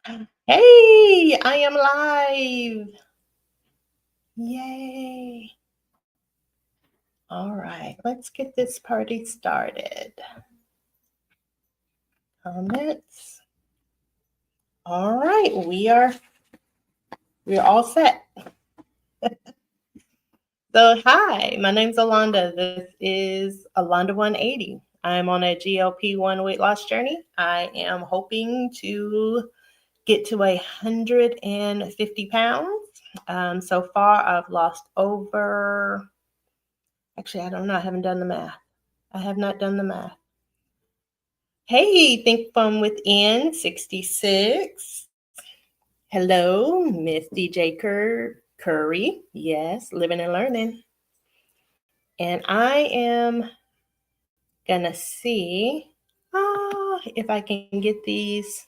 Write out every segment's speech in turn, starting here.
Hey, I am live. Yay. All right, let's get this party started. Comments. All right, we're all set. So, hi, my name's Alonda. This is Alonda 180. I'm on a GLP-1 weight loss journey. I am hoping to get to 150 pounds. So far, I've lost over, actually, I don't know. I haven't done the math. I have not done the math. Hey, Think From Within 66. Hello, Miss DJ Curry. Yes, living and learning. And I am gonna see if I can get these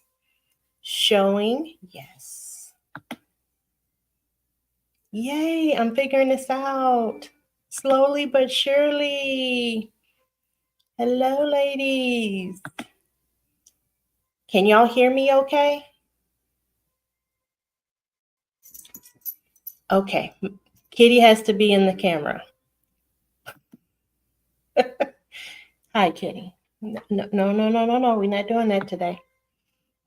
showing. Yes. Yay, I'm figuring this out. Slowly but surely. Hello, ladies. Can y'all hear me okay? Okay. Kitty has to be in the camera. Hi, Kitty. No. We're not doing that today.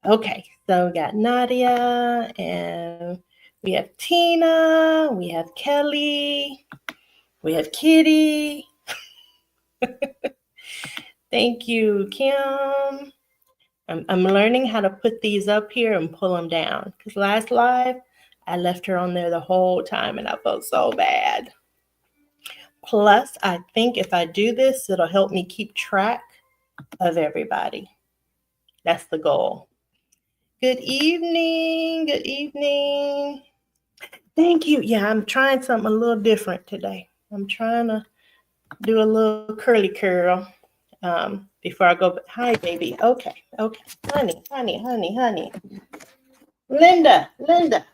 Okay, so we got Nadia, and we have Tina, we have Kelly, we have Kitty. Thank you, Kim. I'm learning how to put these up here and pull them down. Because last live, I left her on there the whole time, and I felt so bad. Plus, I think if I do this, it'll help me keep track of everybody. That's the goal. Good evening. Good evening. Thank you. Yeah, I'm trying something a little different today. I'm trying to do a little curly curl before I go. Hi, baby. Okay. Honey. Linda. Honey.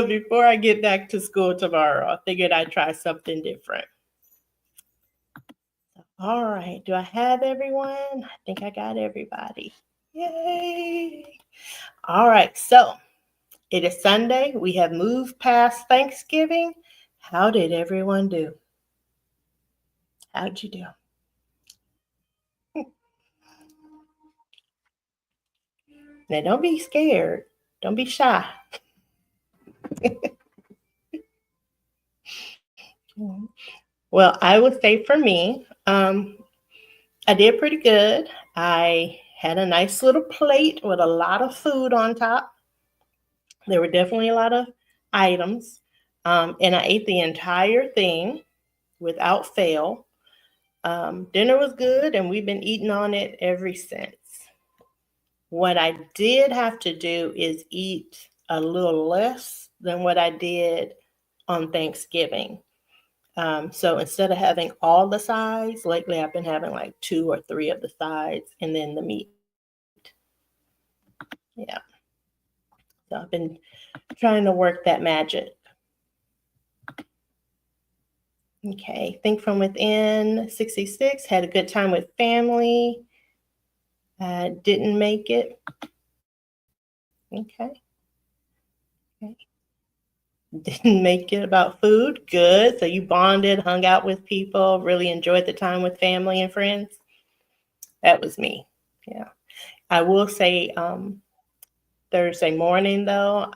Before I get back to school tomorrow, I figured I'd try something different. All right. Do I have everyone? I think I got everybody. Yay. All right. So it is Sunday. We have moved past Thanksgiving. How did everyone do? How'd you do? Now, don't be scared. Don't be shy. Well, I would say for me, I did pretty good. I had a nice little plate with a lot of food on top. There were definitely a lot of items. And I ate the entire thing without fail. Dinner was good, and we've been eating on it ever since. What I did have to do is eat a little less than what I did on Thanksgiving. So instead of having all the sides, lately I've been having like 2 or 3 of the sides and then the meat. Yeah. So I've been trying to work that magic. Okay. Think From Within 66. Had a good time with family. Didn't make it. Okay. Didn't make it about food. Good. So you bonded, hung out with people, really enjoyed the time with family and friends. That was me. Yeah. I will say Thursday morning, though,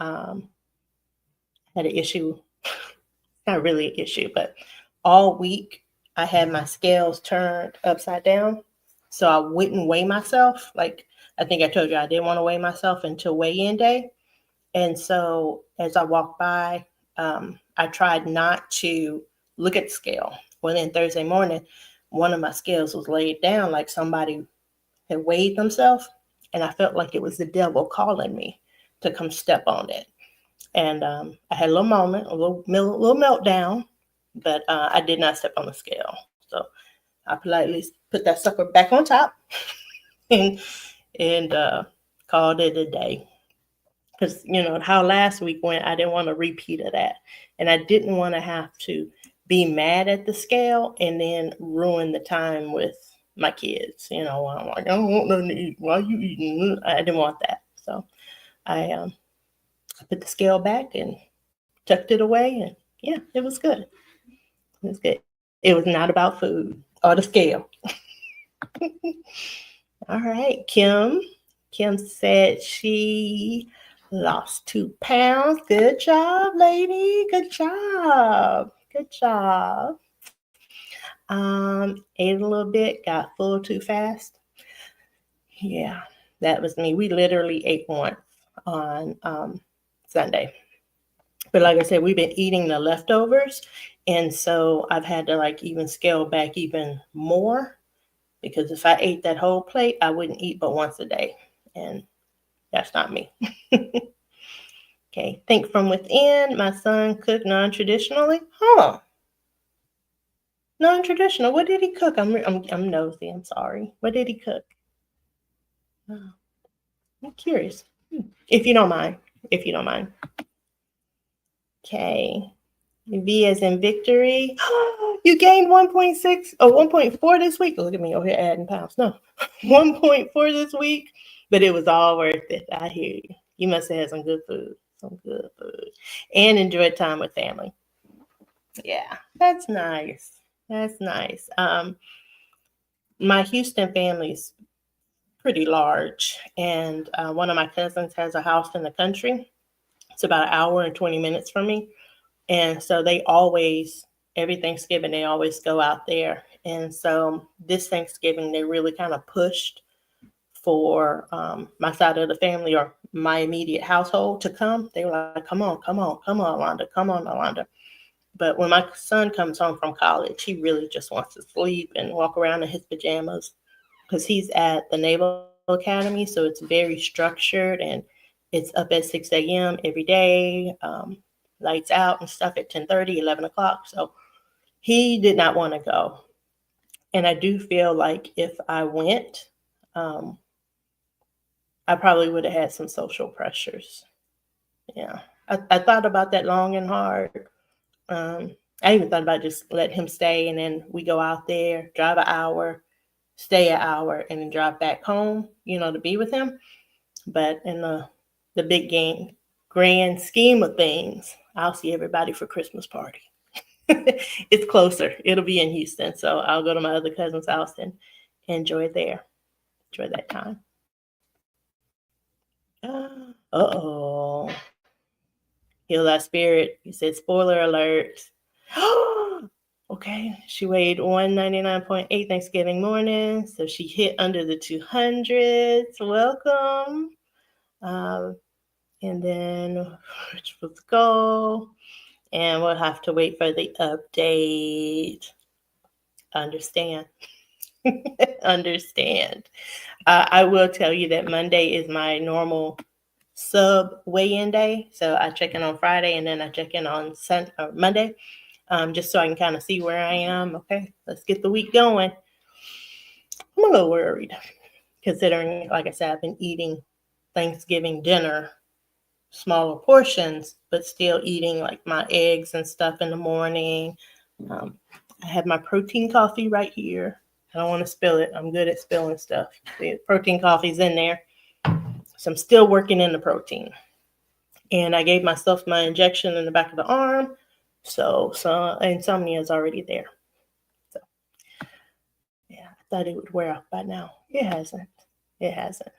had an issue. Not really an issue, but all week I had my scales turned upside down. So I wouldn't weigh myself. Like I think I told you, I didn't want to weigh myself until weigh-in day. And so as I walked by, I tried not to look at the scale. Well, then Thursday morning, one of my scales was laid down like somebody had weighed themselves. And I felt like it was the devil calling me to come step on it. And I had a little moment, a little meltdown, but I did not step on the scale. So I politely put that sucker back on top and, and called it a day. Because, you know, how last week went, I didn't want a repeat of that. And I didn't want to have to be mad at the scale and then ruin the time with my kids. You know, I'm like, I don't want nothing to eat. Why are you eating? I didn't want that. So I put the scale back and tucked it away. And yeah, it was good. It was good. It was not about food or the scale. All right, Kim. Kim said she lost 2 pounds. Good job, lady. Good job. Good job. Ate a little bit, got full too fast. Yeah, that was me. We literally ate once on Sunday. But like I said, we've been eating the leftovers. And so I've had to like even scale back even more because if I ate that whole plate, I wouldn't eat but once a day. And that's not me. Okay, think from within. My son cooked non-traditionally. Huh? Non-traditional. What did he cook? I'm nosy. I'm sorry. What did he cook? Oh, I'm curious. If you don't mind. If you don't mind. Okay. V as in victory. You gained 1.6 or 1.4 this week. Look at me over here adding pounds. No, 1.4 this week, but it was all worth it. I hear you. You must have had some good food, and enjoyed time with family. Yeah, that's nice. That's nice. My Houston family's pretty large, and one of my cousins has a house in the country. It's about an hour and 20 minutes from me. And so they always, every Thanksgiving, they always go out there. And so this Thanksgiving, they really kind of pushed for my side of the family or my immediate household to come. They were like, come on, come on, come on, Alonda, come on, Alonda. But when my son comes home from college, he really just wants to sleep and walk around in his pajamas because he's at the Naval Academy. So it's very structured and it's up at 6 a.m. every day. Lights out and stuff at 10:30, 11 o'clock. So he did not want to go. And I do feel like if I went, I probably would have had some social pressures. Yeah. I thought about that long and hard. I even thought about just let him stay and then we go out there, drive an hour, stay an hour, and then drive back home, to be with him. But in the big game, grand scheme of things, I'll see everybody for Christmas party. It's closer. It'll be in Houston. So I'll go to my other cousin's house and enjoy there. Enjoy that time. Uh-oh. Heal Thy Spirit. You said spoiler alert. Okay. She weighed 199.8 Thanksgiving morning. So she hit under the 200s. Welcome. And then which was the goal? And we'll have to wait for the update. Understand. Understand. I will tell you that Monday is my normal sub weigh-in day. So I check in on Friday and then I check in on Monday, just so I can kind of see where I am. Okay, let's get the week going. I'm a little worried considering, like I said, I've been eating Thanksgiving dinner, smaller portions, but still eating like my eggs and stuff in the morning. I have my protein coffee right here. I don't want to spill it. I'm good at spilling stuff. The protein coffee's in there. So I'm still working in the protein. And I gave myself my injection in the back of the arm. So insomnia is already there. So yeah, I thought it would wear off by now. It hasn't. It hasn't.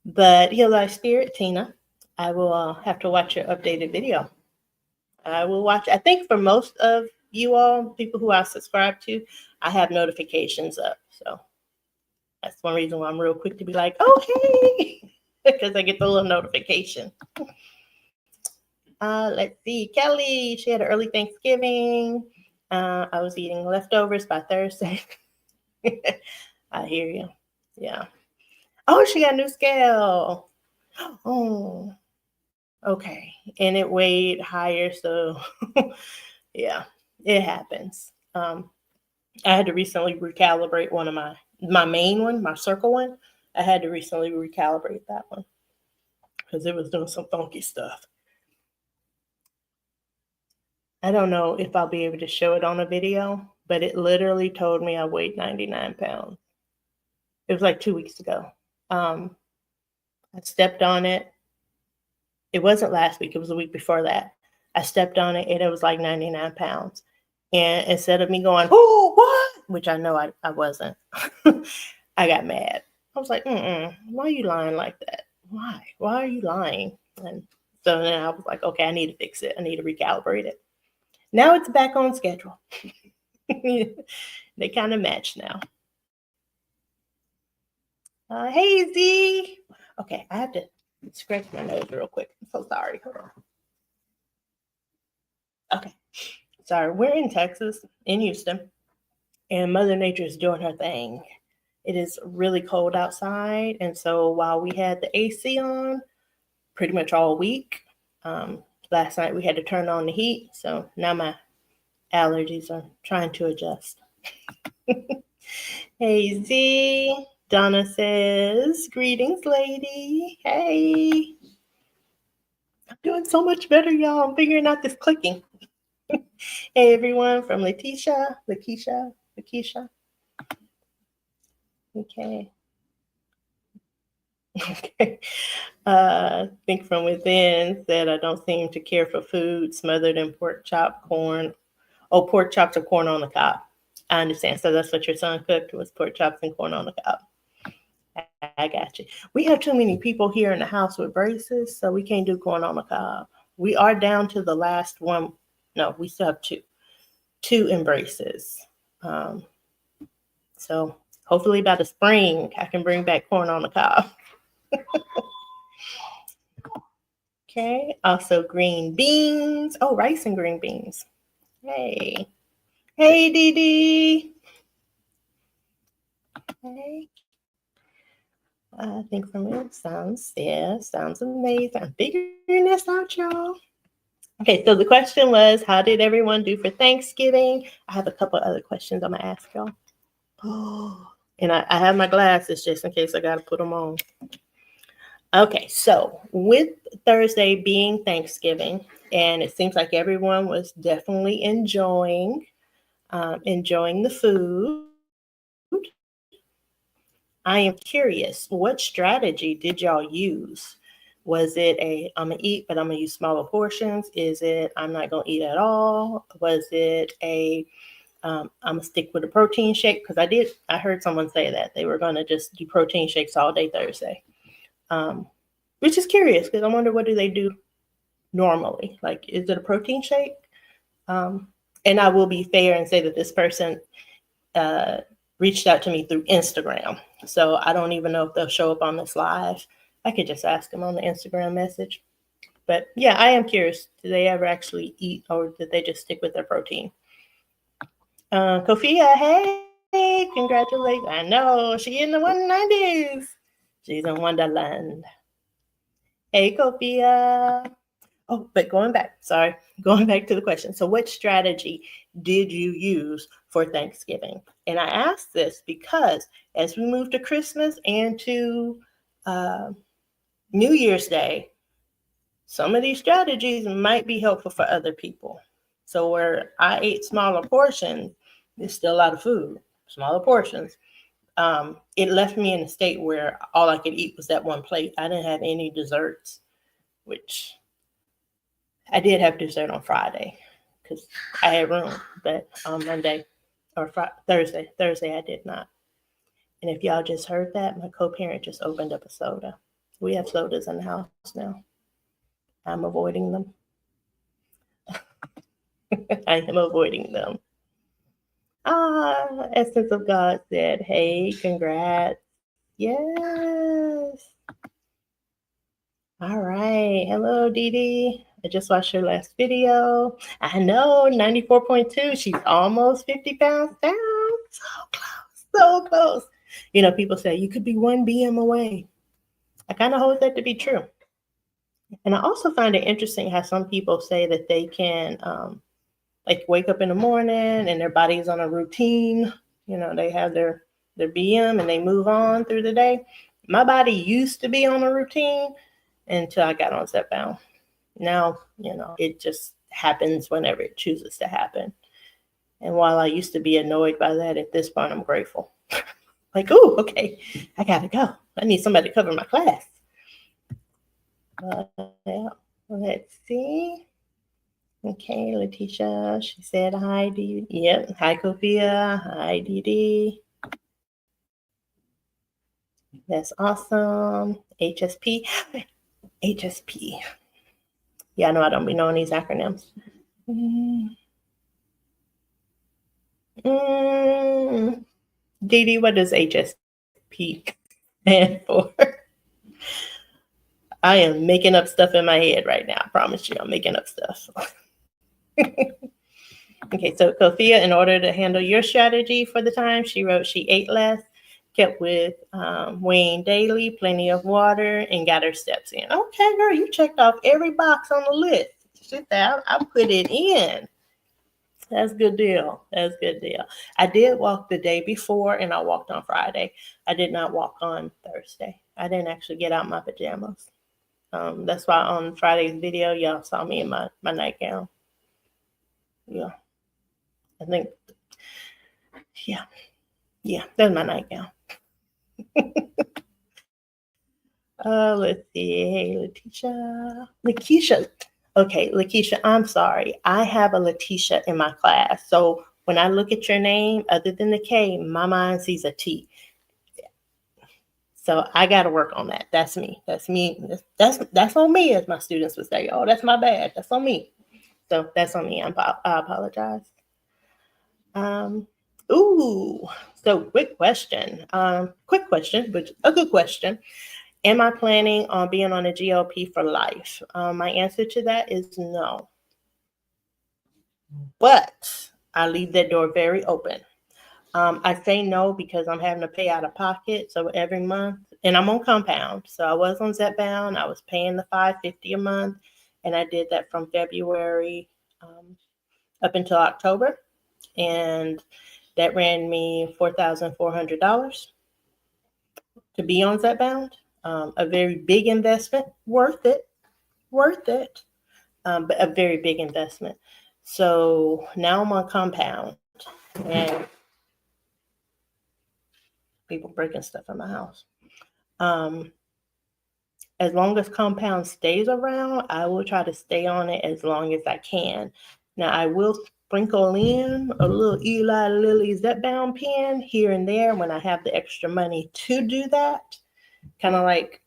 But Heal Thy Spirit, Tina, I will have to watch your updated video. I will watch. I think for most of you all, people who I subscribe to, I have notifications up. So that's one reason why I'm real quick to be like, oh, hey, because I get the little notification. Let's see. Kelly, she had an early Thanksgiving. I was eating leftovers by Thursday. I hear you. Yeah. Oh, she got a new scale. Oh, okay. And it weighed higher. So, yeah, it happens. I had to recently recalibrate one of my main one, my circle one. I had to recently recalibrate that one because it was doing some funky stuff. I don't know if I'll be able to show it on a video, but it literally told me I weighed 99 pounds. It was like 2 weeks ago. I stepped on it. It wasn't last week. It was the week before that. I stepped on it and it was like 99 pounds. And instead of me going, oh, what? Which I know I wasn't, I got mad. I was like, why are you lying like that? Why? Why are you lying? And so then I was like, okay, I need to fix it. I need to recalibrate it. Now it's back on schedule. They kind of match now. Hey, Z. Okay, I have to scratch my nose real quick. I'm so sorry. Hold on. Okay. Sorry. We're in Texas, in Houston, and Mother Nature is doing her thing. It is really cold outside. And so while we had the AC on pretty much all week, last night we had to turn on the heat. So now my allergies are trying to adjust. Hey, Z. Donna says, greetings, lady. Hey. I'm doing so much better, y'all. I'm figuring out this clicking. Hey, everyone from Lakeisha. Okay. Okay. Think from within said, I don't seem to care for food smothered in pork chop, corn. Oh, pork chops or corn on the cob. I understand. So that's what your son cooked, was pork chops and corn on the cob. I got you. We have too many people here in the house with braces, so we can't do corn on the cob. We are down to the last one. No, we still have two in braces. So hopefully by the spring, I can bring back corn on the cob. Okay. Also green beans. Oh, rice and green beans. Hey. Hey, Dee Dee. Hey. I think from it sounds amazing. I'm figuring this out, y'all. Okay, so the question was, how did everyone do for Thanksgiving? I have a couple other questions I'm gonna ask y'all. Oh, and I have my glasses just in case I gotta put them on. Okay, so with Thursday being Thanksgiving, and it seems like everyone was definitely enjoying the food. I am curious, what strategy did y'all use? Was it I'm gonna eat, but I'm gonna use smaller portions? Is it I'm not gonna eat at all? Was it I'm gonna stick with a protein shake? Because I heard someone say that they were gonna just do protein shakes all day Thursday. Which is curious because I wonder, what do they do normally? Like, is it a protein shake? And I will be fair and say that this person reached out to me through Instagram. So I don't even know if they'll show up on this live. I could just ask them on the Instagram message. But yeah, I am curious. Do they ever actually eat, or did they just stick with their protein? Kofia, hey, congratulations. I know, she in the 190s. She's in Wonderland. Hey, Kofia. Oh, but going back to the question. So what strategy did you use for Thanksgiving? And I asked this because as we move to Christmas and to New Year's Day, some of these strategies might be helpful for other people. So where I ate smaller portions, there's still a lot of food, smaller portions. It left me in a state where all I could eat was that one plate. I didn't have any desserts, which I did have dessert on Friday because I had room, but on Monday or Thursday I did not. And if y'all just heard that, my co-parent just opened up a soda. We have sodas in the house now. I'm avoiding them. I am avoiding them. Essence of God said, hey, congrats. Yes. All right. Hello, Dee Dee. I just watched her last video. I know, 94.2. She's almost 50 pounds down. So close, so close. You know, people say you could be 1 BM away. I kind of hold that to be true. And I also find it interesting how some people say that they can like wake up in the morning and their body's on a routine. You know, they have their BM and they move on through the day. My body used to be on a routine until I got on Zepbound. Now, you know, it just happens whenever it chooses to happen. And while I used to be annoyed by that, at this point, I'm grateful. Like, oh, okay, I gotta go. I need somebody to cover my class. Yeah. Let's see. Okay, Letitia, she said hi, Dee. Yep, hi, Kofia. Hi, Dee Dee. That's awesome. HSP. HSP. Yeah, I know I don't be knowing these acronyms. Dee Dee, what does HSP stand for? I am making up stuff in my head right now. I promise you, I'm making up stuff. Okay, so Kofia, in order to handle your strategy for the time, she wrote she ate less, kept with weighing daily, plenty of water, and got her steps in. Okay, girl, you checked off every box on the list. Shit, I put it in. That's good deal. That's good deal. I did walk the day before, and I walked on Friday. I did not walk on Thursday. I didn't actually get out my pajamas. That's why on Friday's video, y'all saw me in my nightgown. Yeah. I think, yeah, that's my nightgown. Let's see. Hey, Lakeisha. Okay, Lakeisha, I'm sorry. I have a Letitia in my class. So when I look at your name, other than the K, my mind sees a T. So I got to work on that. That's me. That's me. That's on me, as my students would say. Oh, that's my bad. That's on me. So that's on me. I apologize. So quick question, but a good question. Am I planning on being on a GLP for life? My answer to that is no. But I leave that door very open. I say no because I'm having to pay out of pocket. So every month, and I'm on compound. So I was on Zepbound. I was paying the $550 a month, and I did that from February up until October, and that ran me $4,400 to be on Zepbound. A very big investment, worth it, but a very big investment. So now I'm on compound, and people breaking stuff in my house. As long as compound stays around, I will try to stay on it as long as I can. Now, I will sprinkle in a little Eli Lilly Zepbound pen here and there when I have the extra money to do that. Kind of like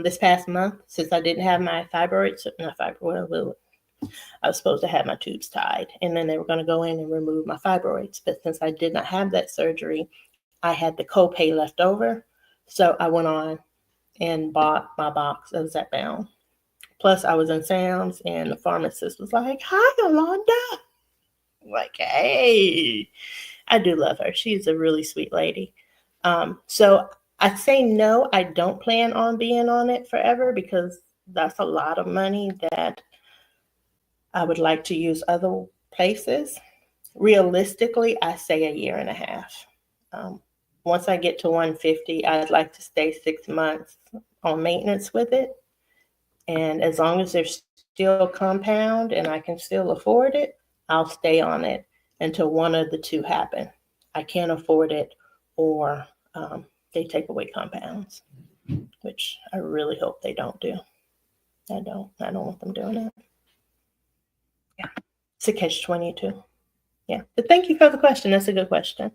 this past month, since I didn't have my fibroids, I was supposed to have my tubes tied, and then they were going to go in and remove my fibroids. But since I did not have that surgery, I had the copay left over. So I went on and bought my box of Zepbound. Plus, I was in Sam's, and the pharmacist was like, "Hi, Yolanda." I'm like, hey, I do love her. She's a really sweet lady. So I'd say no, I don't plan on being on it forever because that's a lot of money that I would like to use other places. Realistically, I say a year and a half. Once I get to 150, I'd like to stay 6 months on maintenance with it. And as long as there's still compound and I can still afford it, I'll stay on it until one of the two happen. I can't afford it, or they take away compounds, which I really hope they don't do. I don't want them doing it. Yeah, it's a catch-22. Yeah, but thank you for the question. That's a good question.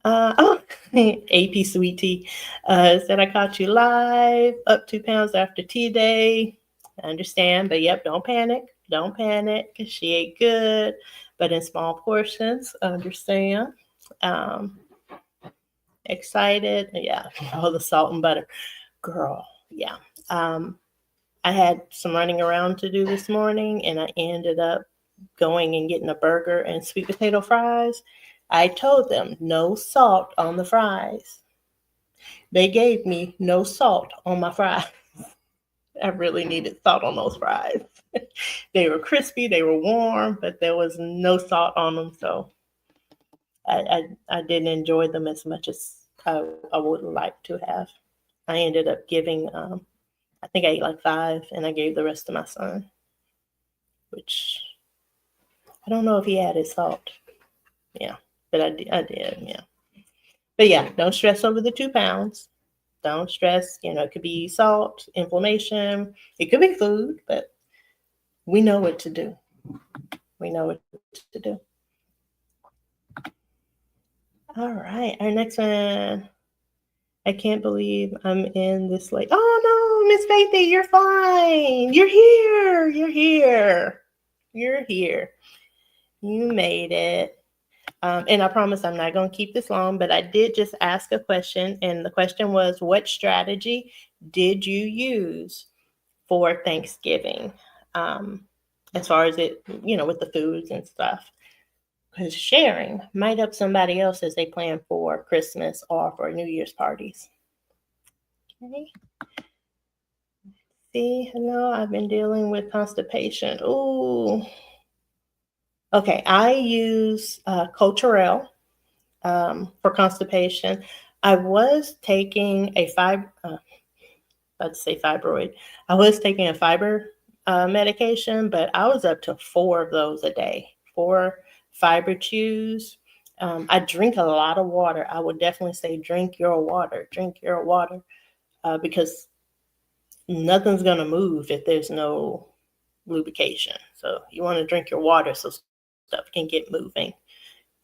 AP Sweetie said, I caught you live, up 2 pounds after T-Day. I understand, but yep, don't panic. Don't panic, because she ate good, but in small portions. Understand. Excited. Yeah, all the salt and butter. Girl, yeah. I had some running around to do this morning, and I ended up going and getting a burger and sweet potato fries. I told them no salt on the fries. They gave me no salt on my fries. I really needed salt on those fries. They were crispy, they were warm, but there was no salt on them. So I didn't enjoy them as much as I would like to have. I ended up giving, I think I ate like 5, and I gave the rest to my son, which I don't know if he added salt. Yeah, but I did. Yeah. But yeah, don't stress over the 2 pounds. Don't stress. It could be salt, inflammation. It could be food, but we know what to do. We know what to do. All right. Our next one. I can't believe I'm in this late. Oh no, Miss Faithy, you're fine. You're here. You're here. You're here. You made it. And I promise I'm not going to keep this long, but I did just ask a question. And the question was, what strategy did you use for Thanksgiving? As far as it, with the foods and stuff. Because sharing might help somebody else as they plan for Christmas or for New Year's parties. Okay. See, hello, I've been dealing with constipation. Ooh. Okay, I use Culturelle for constipation. I was taking a fibroid. I was taking a fiber medication, but I was up to 4 of those a day, 4 fiber chews. I drink a lot of water. I would definitely say drink your water, because nothing's going to move if there's no lubrication. So you want to drink your water so stuff can get moving.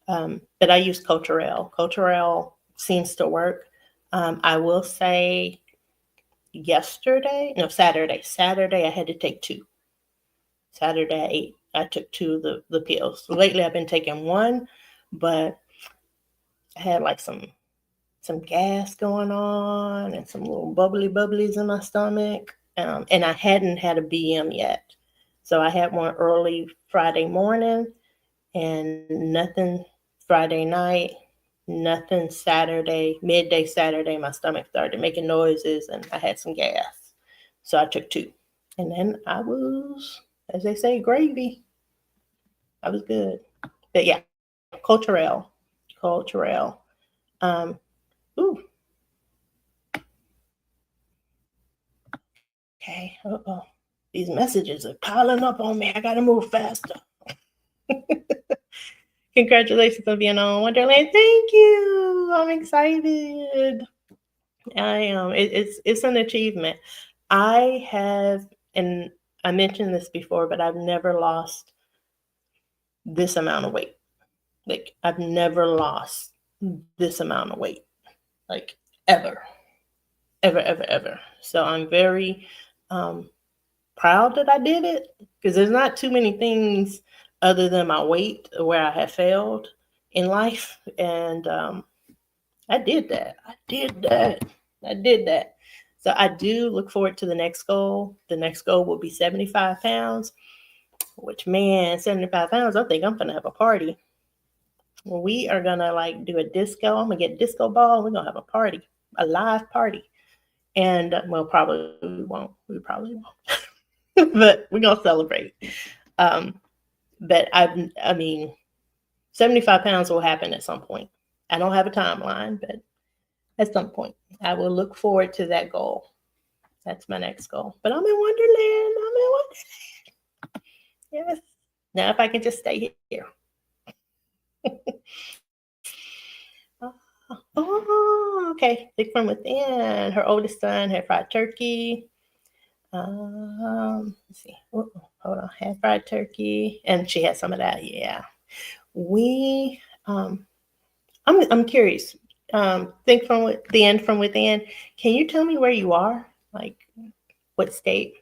But I use Culturelle. Culturelle seems to work. I will say Saturday, I had to take 2. Saturday I took 2 of the pills. So lately I've been taking 1, but I had like some gas going on and some little bubblies in my stomach. And I hadn't had a BM yet. So I had one early Friday morning and nothing Friday night, nothing Saturday, midday Saturday. My stomach started making noises and I had some gas. So I took 2. And then I was, as they say, gravy. I was good. But yeah, Culturelle. Ooh. Okay. Uh-oh. These messages are piling up on me. I got to move faster. Congratulations on being on Wonderland. Thank you. I'm excited. I am. It's an achievement. I have, and I mentioned this before, but I've never lost this amount of weight. Like, I've never lost this amount of weight, like, ever. So I'm very proud that I did it, because there's not too many things other than my weight where I have failed in life. And I did that. So I do look forward to the next goal. The next goal will be 75 pounds, which, man, 75 pounds, I think I'm going to have a party. We are going to do a disco. I'm going to get a disco ball. We're going to have a party, a live party. And well, probably we won't. But we're going to celebrate. But I mean, 75 pounds will happen at some point. I don't have a timeline, but at some point, I will look forward to that goal. That's my next goal. But I'm in Wonderland. Yes. Now, if I can just stay here. Oh, okay. Think from within. Her oldest son had fried turkey. Let's see. Hold on. Had fried turkey, and she had some of that. Yeah. I'm curious. Think from within. Can you tell me where you are? Like, what state?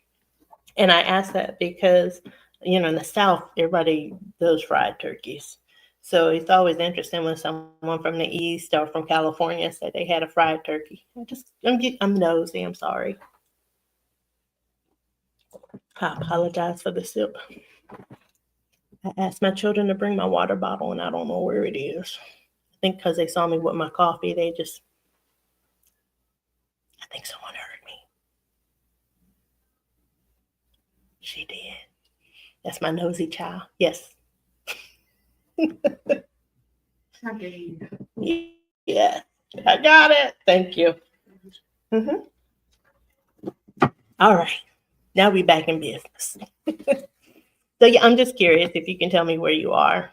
And I ask that because, in the South, everybody does fried turkeys. So it's always interesting when someone from the East or from California said they had a fried turkey. I'm nosy. I'm sorry. I apologize for the sip. I asked my children to bring my water bottle, and I don't know where it is. I think because they saw me with my coffee, I think someone heard me. She did. That's my nosy child. Yes. Yeah, I got it. Thank you. All right. Now we back in business. So yeah, I'm just curious if you can tell me where you are.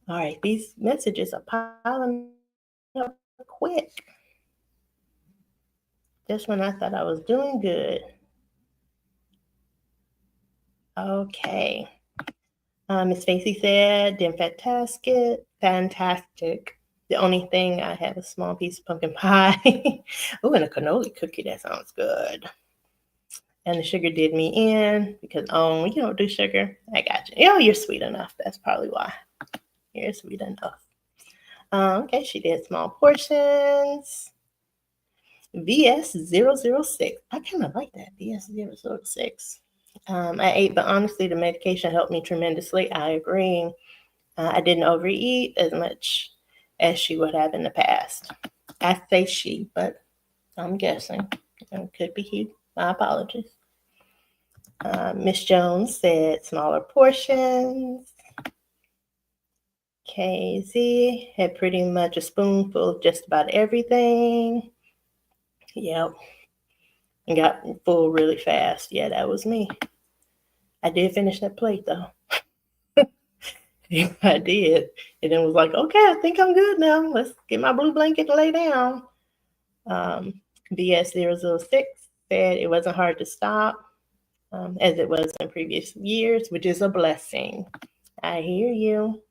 All right, these messages are piling up quick. Just when I thought I was doing good. Okay. Miss Stacy said, "Then fantastic, fantastic. The only thing I had a small piece of pumpkin pie. Oh, and a cannoli cookie. That sounds good. And the sugar did me in because you don't do sugar. I got you. Oh, you're sweet enough. That's probably why. You're sweet enough. Okay, she did small portions. VS006. I kind of like that. VS006. I ate, but honestly, the medication helped me tremendously. I agree. I didn't overeat as much as she would have in the past. I say she, but I'm guessing. It could be he. My apologies. Miss Jones said smaller portions. KZ had pretty much a spoonful of just about everything. Yep. And got full really fast. Yeah, that was me. I did finish that plate though. Yeah, I did. And then was like, okay, I think I'm good now. Let's get my blue blanket to lay down. BS006 said it wasn't hard to stop, as it was in previous years, which is a blessing. I hear you.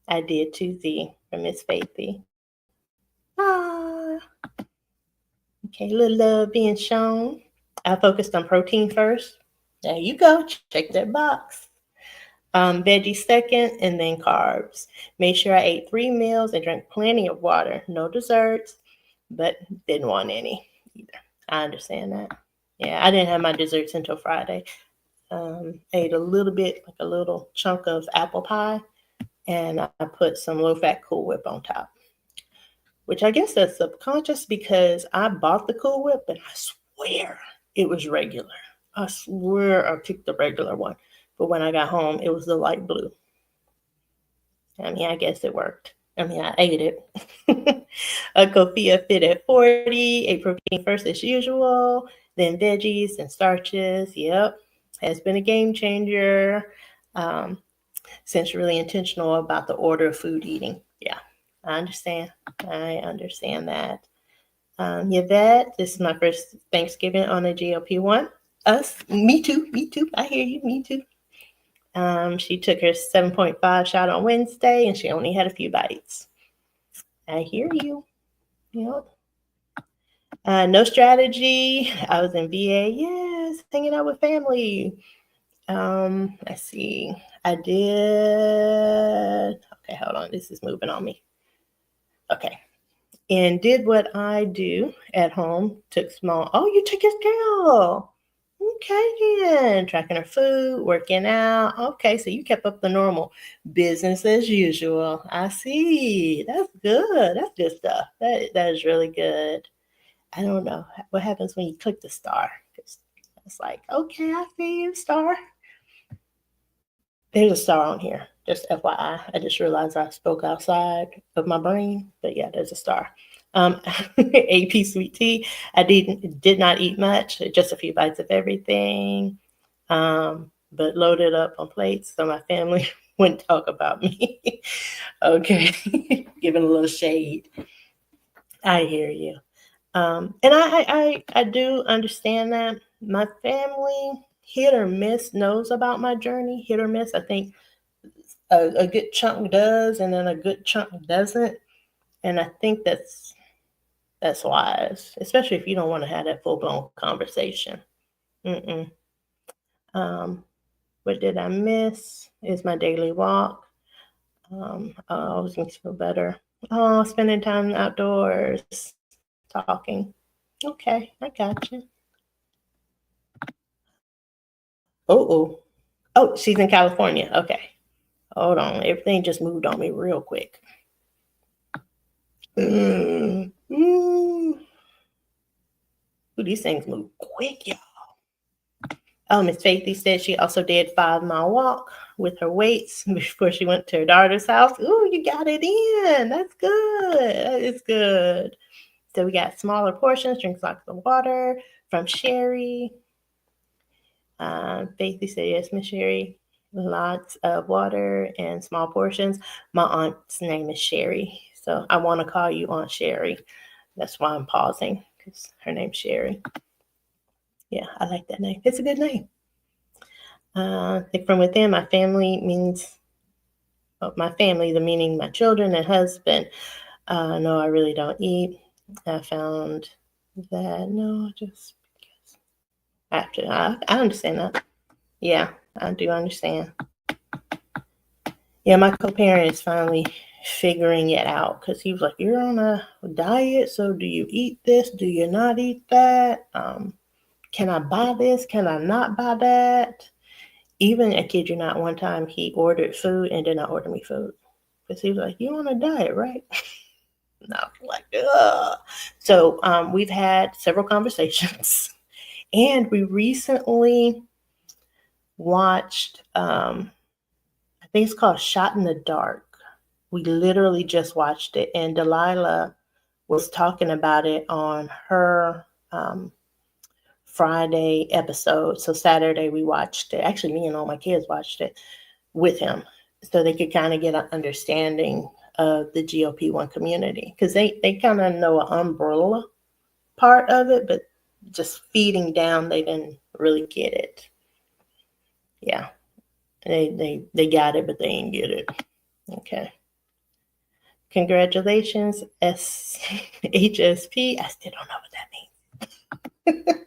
I did too, Z, from Miss Faithy. Ah. Okay, little love being shown. I focused on protein first. There you go. Check that box. Veggies second, and then carbs. Made sure I ate 3 meals and drank plenty of water. No desserts, but didn't want any either. I understand that. Yeah, I didn't have my desserts until Friday. Ate a little bit, like a little chunk of apple pie, and I put some low-fat Cool Whip on top, which I guess that's subconscious because I bought the Cool Whip, and I swear it was regular. I swear I picked the regular one. But when I got home, it was the light blue. I mean, I guess it worked. I mean, I ate it. A Kofia fit at 40, ate protein first as usual, then veggies and starches. Yep, has been a game changer since really intentional about the order of food eating. Yeah, I understand. I understand that. Yvette, this is my first Thanksgiving on a GLP-1. Me too, me too. I hear you, me too. She took her 7.5 shot on Wednesday, and she only had a few bites. I hear you. Yep. No strategy. I was in VA. Yes, hanging out with family. Let's see. I did. Okay, hold on. This is moving on me. Okay. And did what I do at home. Took small. Oh, you took your girl. Okay, then. Tracking her food, working out. Okay, so you kept up the normal business as usual. I see. That's good. That's good stuff. That is really good. I don't know what happens when you click the star. It's like, okay, I see you, star. There's a star on here. Just FYI. I just realized I spoke outside of my brain, but yeah, there's a star. AP sweet tea. I did not eat much, just a few bites of everything, but loaded up on plates so my family wouldn't talk about me. Okay, giving a little shade. I hear you. And I do understand that my family hit or miss knows about my journey. Hit or miss, I think a good chunk does, and then a good chunk doesn't. And I think that's wise, especially if you don't want to have that full blown conversation. Mm-mm. What did I miss? Is my daily walk. I always makes me feel better. Oh, spending time outdoors, talking. Okay, I got you. Oh, oh, she's in California. Okay, hold on. Everything just moved on me real quick. Mm. Ooh, these things move quick, y'all. Miss Faithy said she also did 5 mile walk with her weights before she went to her daughter's house. Ooh, you got it in. That's good. That is good. So we got smaller portions, drinks lots of water from Sherry. Faithy said, yes, Miss Sherry. Lots of water and small portions. My aunt's name is Sherry, so I want to call you Aunt Sherry. That's why I'm pausing, because her name's Sherry. Yeah, I like that name. It's a good name. From within, my family means my family, the meaning my children and husband. No, I really don't eat. I found that just because. After I understand that. Yeah, I do understand. Yeah, my co-parent is finally figuring it out because he was like, "You're on a diet, so do you eat this? Do you not eat that? Can I buy this? Can I not buy that?" Even, I kid you not, one time he ordered food and did not order me food because he was like, "You on a diet, right?" No, like, ugh. So we've had several conversations, and we recently watched. I think it's called Shot in the Dark. We literally just watched it, and Delilah was talking about it on her Friday episode. So Saturday we watched it. Actually, me and all my kids watched it with him, so they could kind of get an understanding of the GOP1 community, because they kind of know an umbrella part of it, but just feeding down, they didn't really get it. Yeah, they got it, but they didn't get it. Okay. Congratulations, HSP. I still don't know what that means.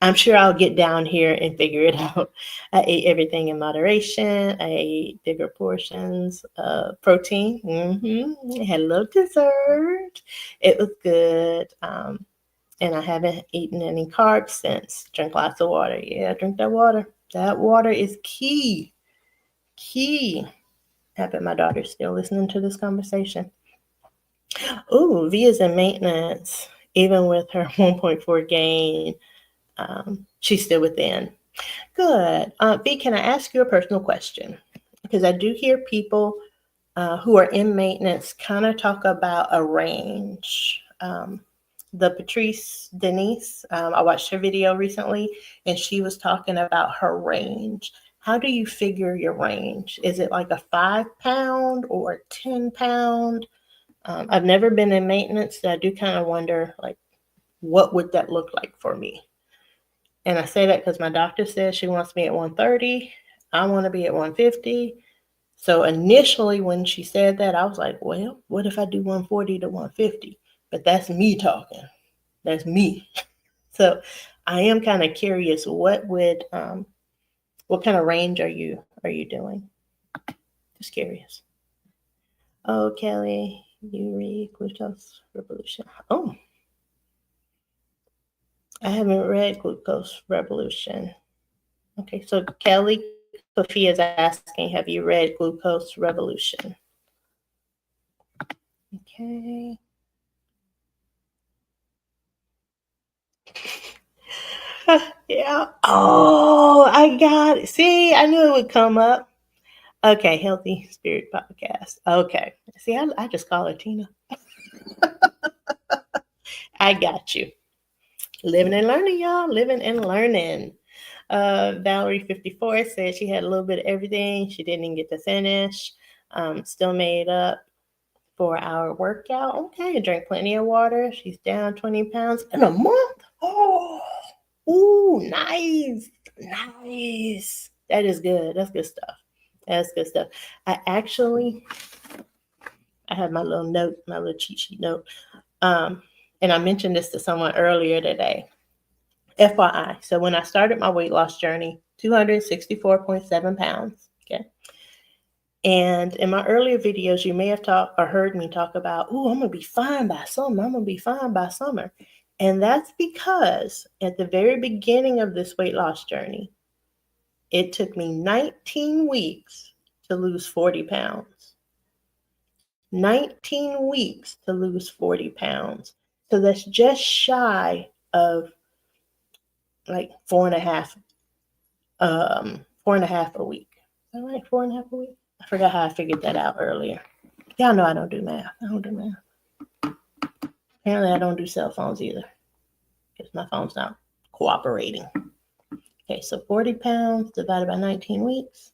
I'm sure I'll get down here and figure it out. I ate everything in moderation. I ate bigger portions of protein. I had a little dessert. It was good. And I haven't eaten any carbs since. Drink lots of water. Yeah, drink that water. That water is key. Key. I bet my daughter's still listening to this conversation. Oh, V is in maintenance. Even with her 1.4 gain, she's still within. Good. V, can I ask you a personal question? Because I do hear people who are in maintenance kind of talk about a range. The Patrice Denise, I watched her video recently, and she was talking about her range. How do you figure your range? Is it like a 5-pound or a 10-pound? I've never been in maintenance, so I do kind of wonder, like, what would that look like for me? And I say that because my doctor says she wants me at 130. I want to be at 150. So initially, when she said that, I was like, well, what if I do 140 to 150? But that's me talking. That's me. So I am kind of curious, what kind of range are you doing? Just curious. Oh, Kelly, you read Glucose Revolution. Oh, I haven't read Glucose Revolution. Okay, so Kelly Sophia is asking, have you read Glucose Revolution? Okay. Yeah. Oh, I got it. See, I knew it would come up. Okay, Healthy Spirit Podcast. Okay. See, I just call her Tina. I got you. Living and learning, y'all. Living and learning. Valerie 54 said she had a little bit of everything. She didn't even get to finish. Still made up for our workout. Okay, drank plenty of water. She's down 20 pounds in a month. Oh, ooh, nice. Nice. That is good. That's good stuff. That's good stuff. I have my little note, my little cheat sheet note. And I mentioned this to someone earlier today. FYI. So when I started my weight loss journey, 264.7 pounds. Okay. And in my earlier videos, you may have heard me talk about, oh, I'm going to be fine by summer. I'm going to be fine by summer. And that's because at the very beginning of this weight loss journey, it took me 19 weeks to lose 40 pounds. 19 weeks to lose 40 pounds. So that's just shy of like 4.5 a week. Is that right? 4.5 a week? I forgot how I figured that out earlier. Y'all know I don't do math. Apparently I don't do cell phones either, because my phone's not cooperating. Okay, so 40 pounds divided by 19 weeks,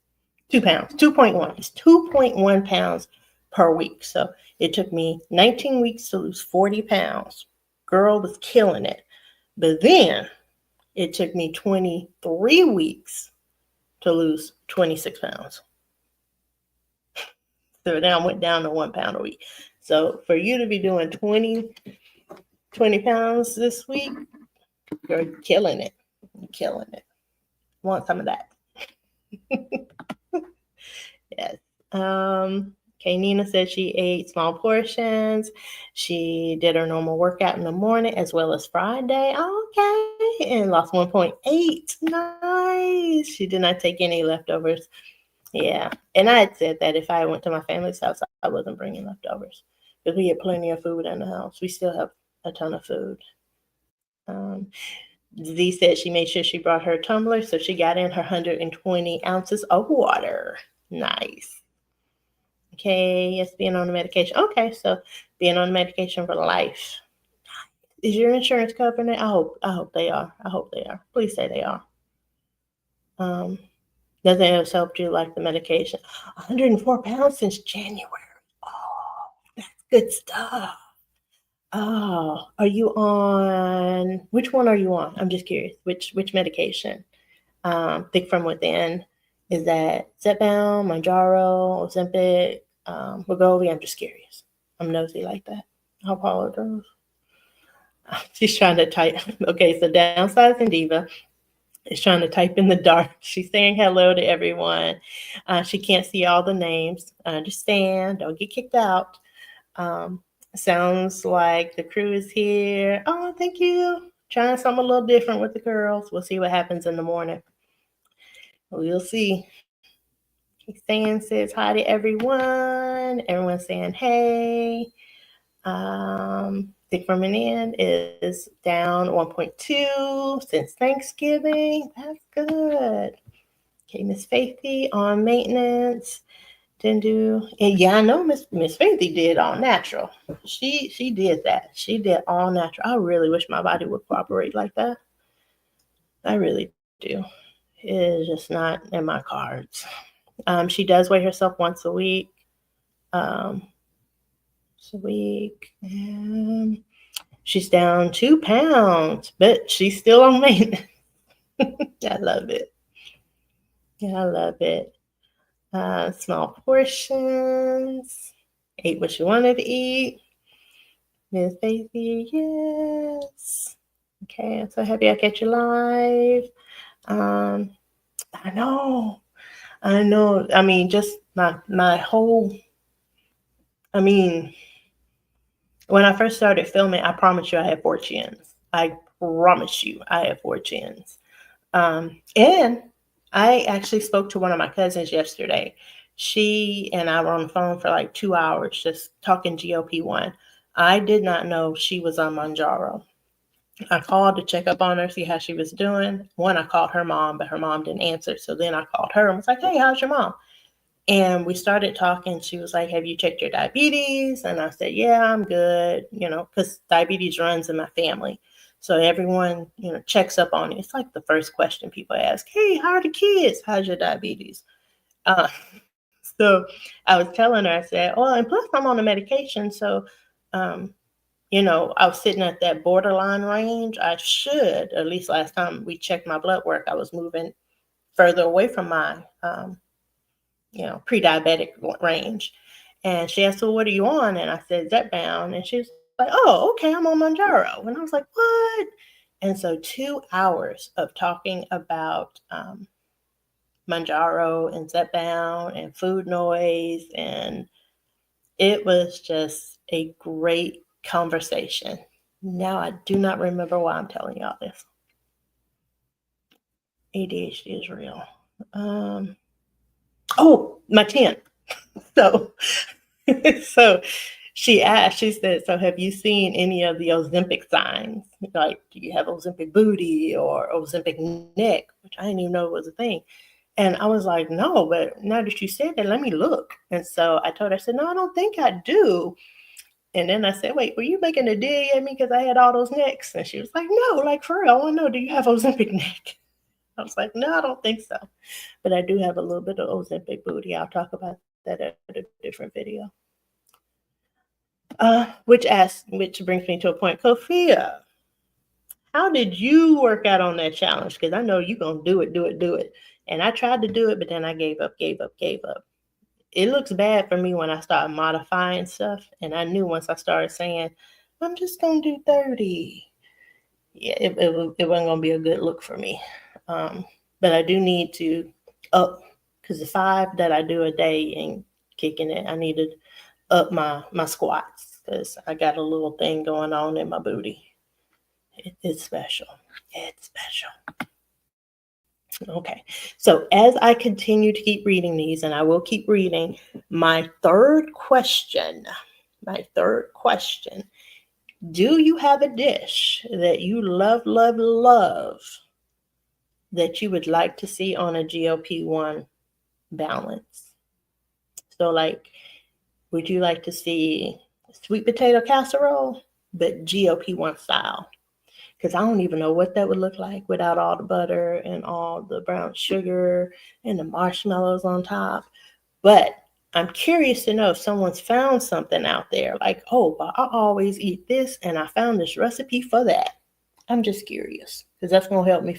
2 pounds, 2.1. It's 2.1 pounds per week. So it took me 19 weeks to lose 40 pounds. Girl was killing it. But then it took me 23 weeks to lose 26 pounds. So now I went down to 1 pound a week. So for you to be doing 20 pounds this week, you're killing it. You're killing it. Want some of that. Yes. Okay, Nina said she ate small portions. She did her normal workout in the morning as well as Friday. Okay. And lost 1.8. Nice. She did not take any leftovers. Yeah. And I had said that if I went to my family's house, I wasn't bringing leftovers because we had plenty of food in the house. We still have a ton of food. Z said she made sure she brought her tumbler, so she got in her 120 ounces of water. Nice. Okay, yes, being on the medication. Okay, so being on the medication for life. Is your insurance covering it? I hope they are. I hope they are. Please say they are. Nothing else helped you like the medication. 104 pounds since January. Oh, that's good stuff. Oh, are you on, which one are you on? I'm just curious. Which medication? Think from Within. Is that Zepbound, Mounjaro, Ozempic, Wegovy? I'm just curious. I'm nosy like that. I apologize. She's trying to type. Okay, so Downsizing Diva is trying to type in the dark. She's saying hello to everyone. She can't see all the names. I understand. Don't get kicked out. Sounds like the crew is here. Oh, thank you. Trying something a little different with the girls. We'll see what happens in the morning. We'll see. Stan says hi to everyone. Everyone's saying hey. Think from an end is down 1.2 since Thanksgiving. That's good. Okay, Miss Faithy on maintenance. Didn't do, and yeah, I know Miss Faithy did all natural. She did that. She did all natural. I really wish my body would cooperate like that. I really do. It is just not in my cards. She does weigh herself once a week. She's down 2 pounds, but she's still on maintenance. I love it. Yeah, I love it. Small portions. Ate what she wanted to eat. Miss Daisy, yes. Okay, I'm so happy I catch you live. I know. I mean, just my whole. I mean, when I first started filming, I promise you I had 4 chins. I promise you I had 4 chins. And I actually spoke to one of my cousins yesterday. She and I were on the phone for like 2 hours just talking GLP-1. I did not know she was on Mounjaro. I called to check up on her, see how she was doing. One, I called her mom, but her mom didn't answer. So then I called her and was like, hey, how's your mom? And we started talking. She was like, have you checked your diabetes? And I said, yeah, I'm good, because diabetes runs in my family. So everyone, checks up on you. It's like the first question people ask, hey, how are the kids? How's your diabetes? So I was telling her, I said, oh, and plus I'm on a medication. So, I was sitting at that borderline range. I should, at least last time we checked my blood work, I was moving further away from my, pre-diabetic range. And she asked, well, what are you on? And I said, Zepbound. And she's like, oh, okay, I'm on Mounjaro. And I was like, what? And so 2 hours of talking about Mounjaro and Zepbound and food noise. And it was just a great conversation. Now I do not remember why I'm telling y'all this. ADHD is real. My 10. So she asked, she said, so have you seen any of the Ozempic signs? Like, do you have Ozempic booty or Ozempic neck? Which I didn't even know was a thing. And I was like, no, but now that you said that, let me look. And so I told her, I said, no, I don't think I do. And then I said, wait, were you making a dig at me because I had all those necks? And she was like, no, like for real, I want to know, do you have Ozempic neck? I was like, no, I don't think so. But I do have a little bit of Ozempic booty. I'll talk about that at a different video. Which brings me to a point. Kofia, how did you work out on that challenge? Because I know you're going to do it. And I tried to do it, but then I gave up. It looks bad for me when I start modifying stuff. And I knew once I started saying, I'm just going to do 30. Yeah, it wasn't going to be a good look for me. But I do need to up, because the 5 that I do a day ain't kicking it. I need to up my squats because I got a little thing going on in my booty. It's special. It's special. Okay, so as I continue to keep reading these, and I will keep reading, my third question, do you have a dish that you love that you would like to see on a GLP-1 balance? So like, would you like to see sweet potato casserole, but GLP-1 style? Because I don't even know what that would look like without all the butter and all the brown sugar and the marshmallows on top. But I'm curious to know if someone's found something out there like, oh, but I always eat this and I found this recipe for that. I'm just curious because that's going to help me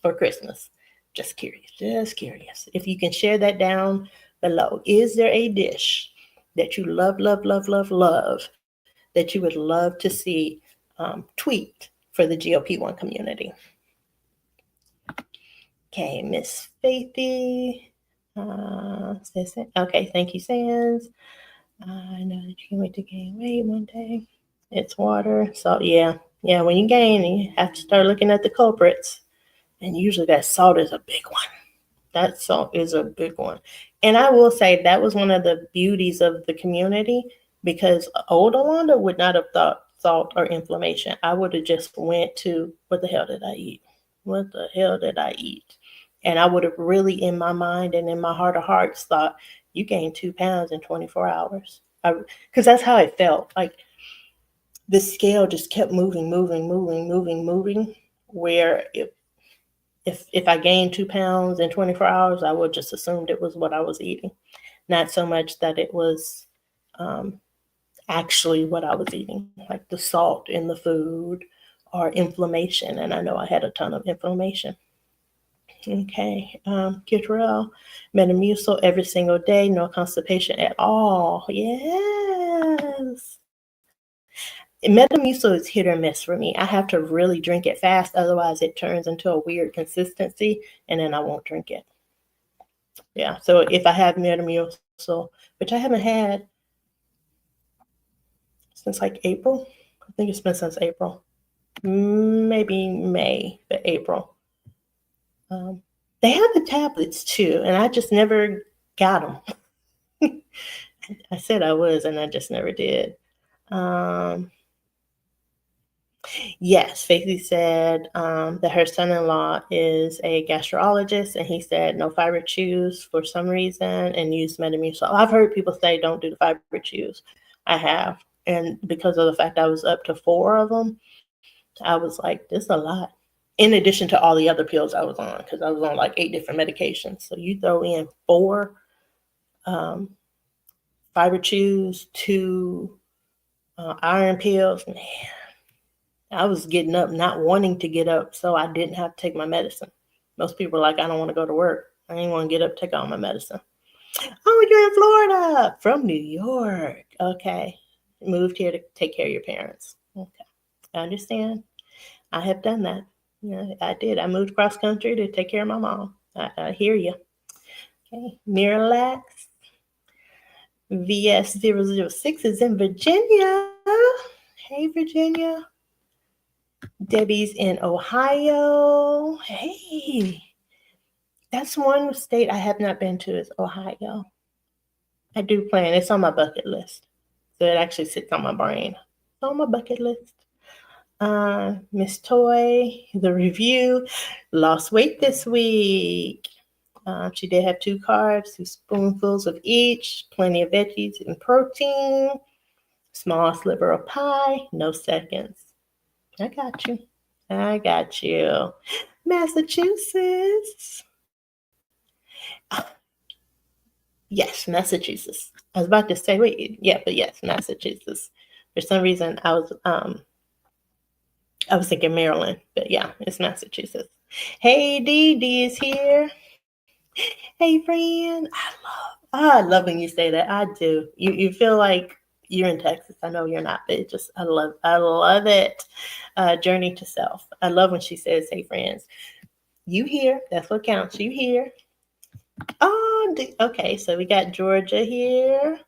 for Christmas. Just curious. If you can share that down below. Is there a dish that you love that you would love to see tweaked for the GLP-1 community? Okay, Miss Faithy. Okay, thank you, Sands. I know that you can't wait to gain weight one day. It's water. So yeah, when you gain, you have to start looking at the culprits. And usually that salt is a big one. That salt is a big one. And I will say that was one of the beauties of the community, because old Alonda would not have thought salt or inflammation. I would have just went to, what the hell did I eat? And I would have really, in my mind and in my heart of hearts, thought, you gained 2 pounds in 24 hours. Because that's how it felt. Like the scale just kept moving, where if I gained 2 pounds in 24 hours, I would just assumed it was what I was eating. Not so much that it was actually what I was eating, like the salt in the food or inflammation. And I know I had a ton of inflammation. Okay, Kittrell, Metamucil every single day, no constipation at all. Yes. Metamucil is hit or miss for me. I have to really drink it fast, otherwise it turns into a weird consistency, and then I won't drink it. Yeah, so if I have Metamucil, which I haven't had since like April, I think it's been since April, maybe May, but April. They have the tablets too, and I just never got them. I said I was, and I just never did. Yes, Faithy said that her son-in-law is a gastrologist, and he said no fiber chews for some reason and use Metamucil. I've heard people say don't do the fiber chews. I have, and because of the fact I was up to 4 of them, I was like, this is a lot. In addition to all the other pills I was on, because I was on like 8 different medications. So you throw in 4 fiber chews, 2 iron pills, man. I was getting up, not wanting to get up, so I didn't have to take my medicine. Most people are like, I don't want to go to work. I didn't want to get up, take all my medicine. Oh, you're in Florida, from New York. Okay. Moved here to take care of your parents. Okay. I understand. I have done that. Yeah, I did. I moved cross country to take care of my mom. I hear you. Okay. Miralax. VS006 is in Virginia. Hey, Virginia. Debbie's in Ohio. Hey, that's one state I have not been to is Ohio. I do plan. It's on my bucket list. So it actually sits on my brain. It's on my bucket list. Miss Toy, the review, lost weight this week. She did have 2 carbs, 2 spoonfuls of each, plenty of veggies and protein, small sliver of pie, no seconds. I got you. Massachusetts. Yes, Massachusetts. I was about to say, wait, yeah, but yes, Massachusetts. For some reason, I was thinking Maryland, but yeah, it's Massachusetts. Hey, Dee is here. Hey, friend. I love when you say that. I do. You feel like you're in Texas. I know you're not, but I love it. Journey to self. I love when she says, "Hey, friends, you here? That's what counts. You here?" Oh, okay. So we got Georgia here.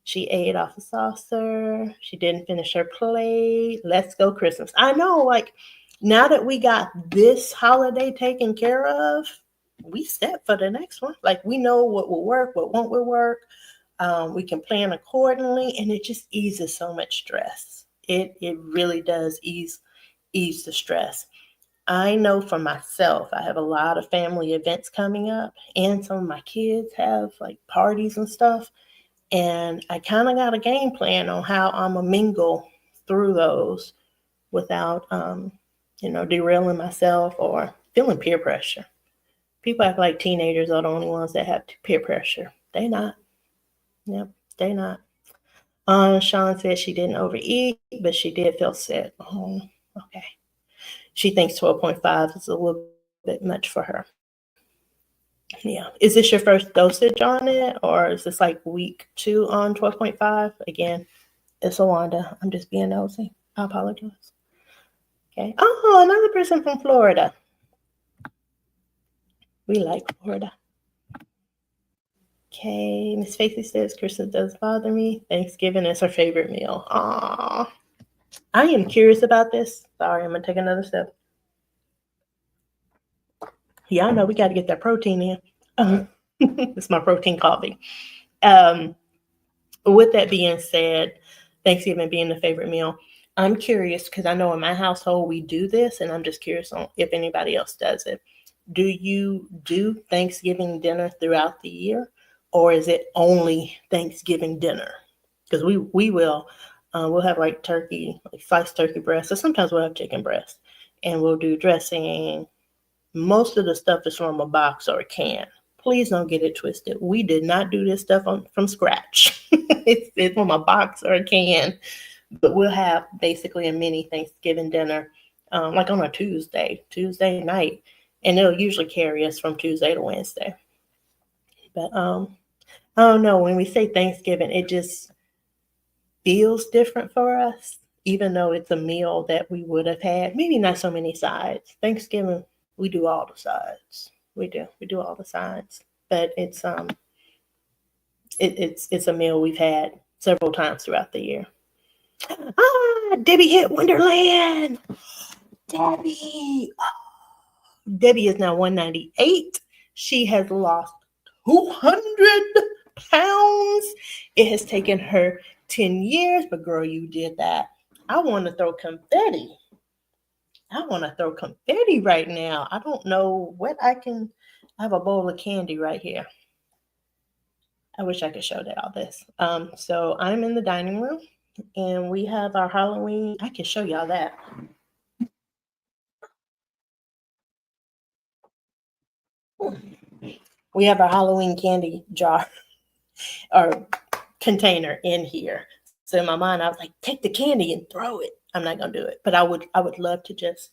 She ate off a saucer. She didn't finish her plate. Let's go Christmas. I know, like, now that we got this holiday taken care of, we set for the next one. Like, we know what will work, what won't will work. We can plan accordingly, and it just eases so much stress. It really does ease the stress. I know for myself, I have a lot of family events coming up, and some of my kids have like parties and stuff. And I kind of got a game plan on how I'm going to mingle through those without, derailing myself or feeling peer pressure. People act like teenagers are the only ones that have peer pressure. They not. Yep, they not. Sean said she didn't overeat, but she did feel sick. Oh, okay. She thinks 12.5 is a little bit much for her. Yeah. Is this your first dosage on it, or is this like week 2 on 12.5? Again, it's Awanda. I'm just being nosy. I apologize. Okay. Oh, another person from Florida. We like Florida. Okay. Miss Facey says Christmas does bother me. Thanksgiving is her favorite meal. Aww. I am curious about this. Sorry, I'm gonna take another sip. Y'all know we got to get that protein in. It's my protein coffee. With that being said, Thanksgiving being the favorite meal, I'm curious because I know in my household we do this, and I'm just curious on if anybody else does it. Do you do Thanksgiving dinner throughout the year, or is it only Thanksgiving dinner? Because we'll have like turkey, like sliced turkey breast, or sometimes we'll have chicken breast, and we'll do dressing. Most of the stuff is from a box or a can. Please don't get it twisted. We did not do this stuff from scratch. It's from a box or a can, but we'll have basically a mini Thanksgiving dinner, like on a Tuesday night, and it'll usually carry us from Tuesday to Wednesday. But I don't know. When we say Thanksgiving, it just feels different for us, even though it's a meal that we would have had. Maybe not so many sides. Thanksgiving, we do all the sides. We do all the sides, but it's a meal we've had several times throughout the year. Debbie hit Wonderland. Debbie. Debbie is now 198. She has lost 200 pounds. It has taken her 10 years, but girl, you did that. I want to throw confetti. Right now. I don't know what I have a bowl of candy right here. I wish I could show that all this. So I'm in the dining room, and we have our Halloween. I can show y'all that. We have our Halloween candy jar or container in here. So in my mind, I was like, take the candy and throw it. I'm not gonna do it, but I would love to just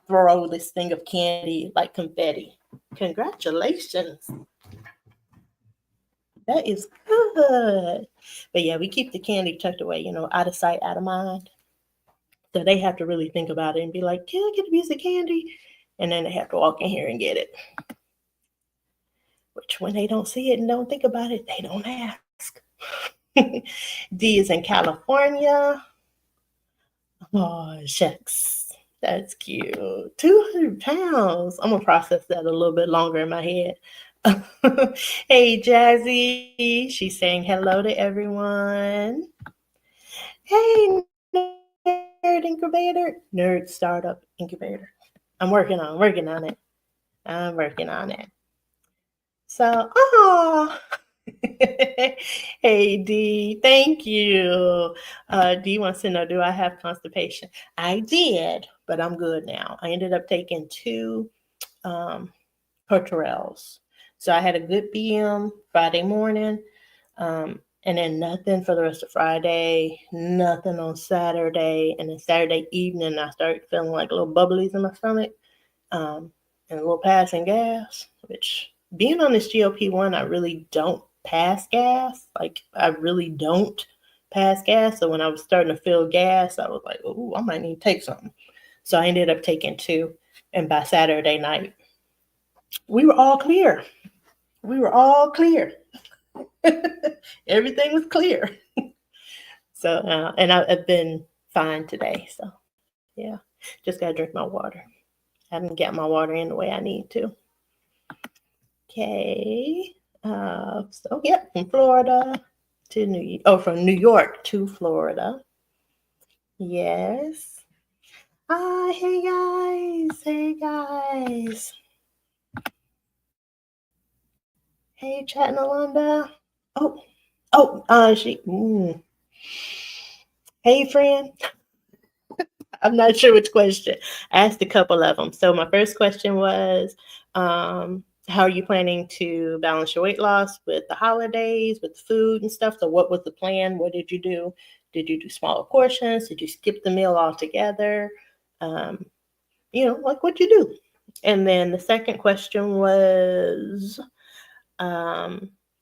throw this thing of candy like confetti. Congratulations. That is good. But yeah, we keep the candy tucked away, out of sight, out of mind. So they have to really think about it and be like, can I get a piece of candy? And then they have to walk in here and get it. Which when they don't see it and don't think about it, they don't ask. D is in California. Oh, shucks. That's cute. 200 pounds. I'm going to process that a little bit longer in my head. Hey, Jazzy. She's saying hello to everyone. Hey, Nerd Incubator. Nerd Startup Incubator. I'm working on it. So, hey, D, thank you. D wants to know, do I have constipation? I did. but I'm good now. I ended up taking 2 Perterels. So I had a good BM Friday morning, and then nothing for the rest of Friday, nothing on Saturday. And then Saturday evening, I started feeling like little bubblies in my stomach, and a little passing gas, which being on this GLP-1, I really don't pass gas. Like, I really don't pass gas. So when I was starting to feel gas, I was like, oh, I might need to take something. So I ended up taking 2. And by Saturday night, we were all clear. We were all clear. Everything was clear. So, and I've been fine today. So, yeah, just got to drink my water. I haven't got my water in the way I need to. Okay. So, yeah, from Florida to from New York to Florida. Yes. Hi, hey guys. Hey guys. Hey, Chattanooga. She. Hey, friend. I'm not sure which question. I asked a couple of them. So my first question was, how are you planning to balance your weight loss with the holidays, with the food and stuff? So what was the plan? What did you do? Did you do smaller portions? Did you skip the meal altogether? Like what you do. And then the second question was,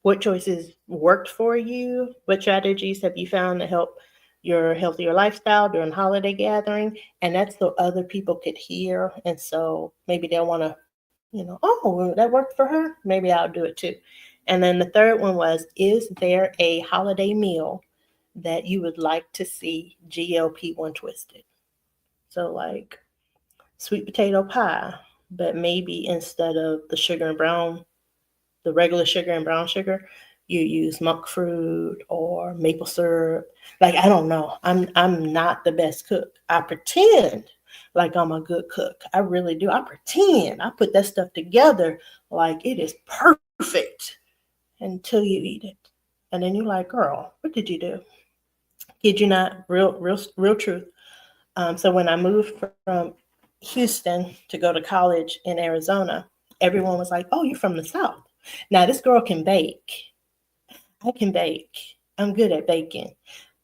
what choices worked for you? What strategies have you found to help your healthier lifestyle during holiday gathering? And that's so other people could hear. And so maybe they'll want to, oh, that worked for her. Maybe I'll do it too. And then the third one was, is there a holiday meal that you would like to see GLP-1 twisted? So like sweet potato pie, but maybe instead of the regular sugar and brown sugar, you use monk fruit or maple syrup. Like, I don't know. I'm not the best cook. I pretend like I'm a good cook. I really do. I pretend. I put that stuff together like it is perfect until you eat it. And then you're like, girl, what did you do? Kid you not, real truth. So when I moved from Houston to go to college in Arizona, everyone was like, oh, you're from the South. Now, this girl can bake. I can bake. I'm good at baking.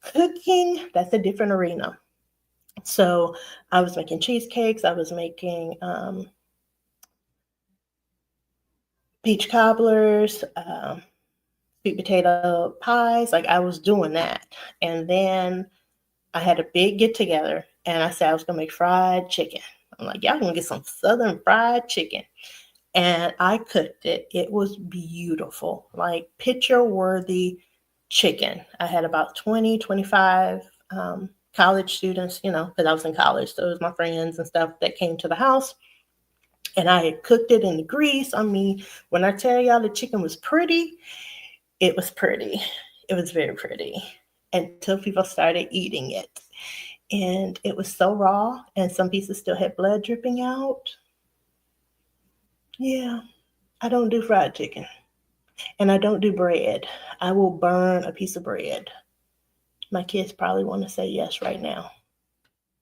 Cooking, that's a different arena. So I was making cheesecakes. I was making peach cobblers, sweet potato pies. Like, I was doing that. And then I had a big get together and I said I was going to make fried chicken. I'm like, y'all going to get some Southern fried chicken. And I cooked it. It was beautiful, like picture worthy chicken. I had about 20, 25 college students, because I was in college. So it was my friends and stuff that came to the house. And I had cooked it in the grease. I mean, when I tell y'all the chicken was pretty, it was pretty. It was very pretty until people started eating it. And it was so raw, and some pieces still had blood dripping out. Yeah, I don't do fried chicken. And I don't do bread. I will burn a piece of bread. My kids probably want to say yes right now.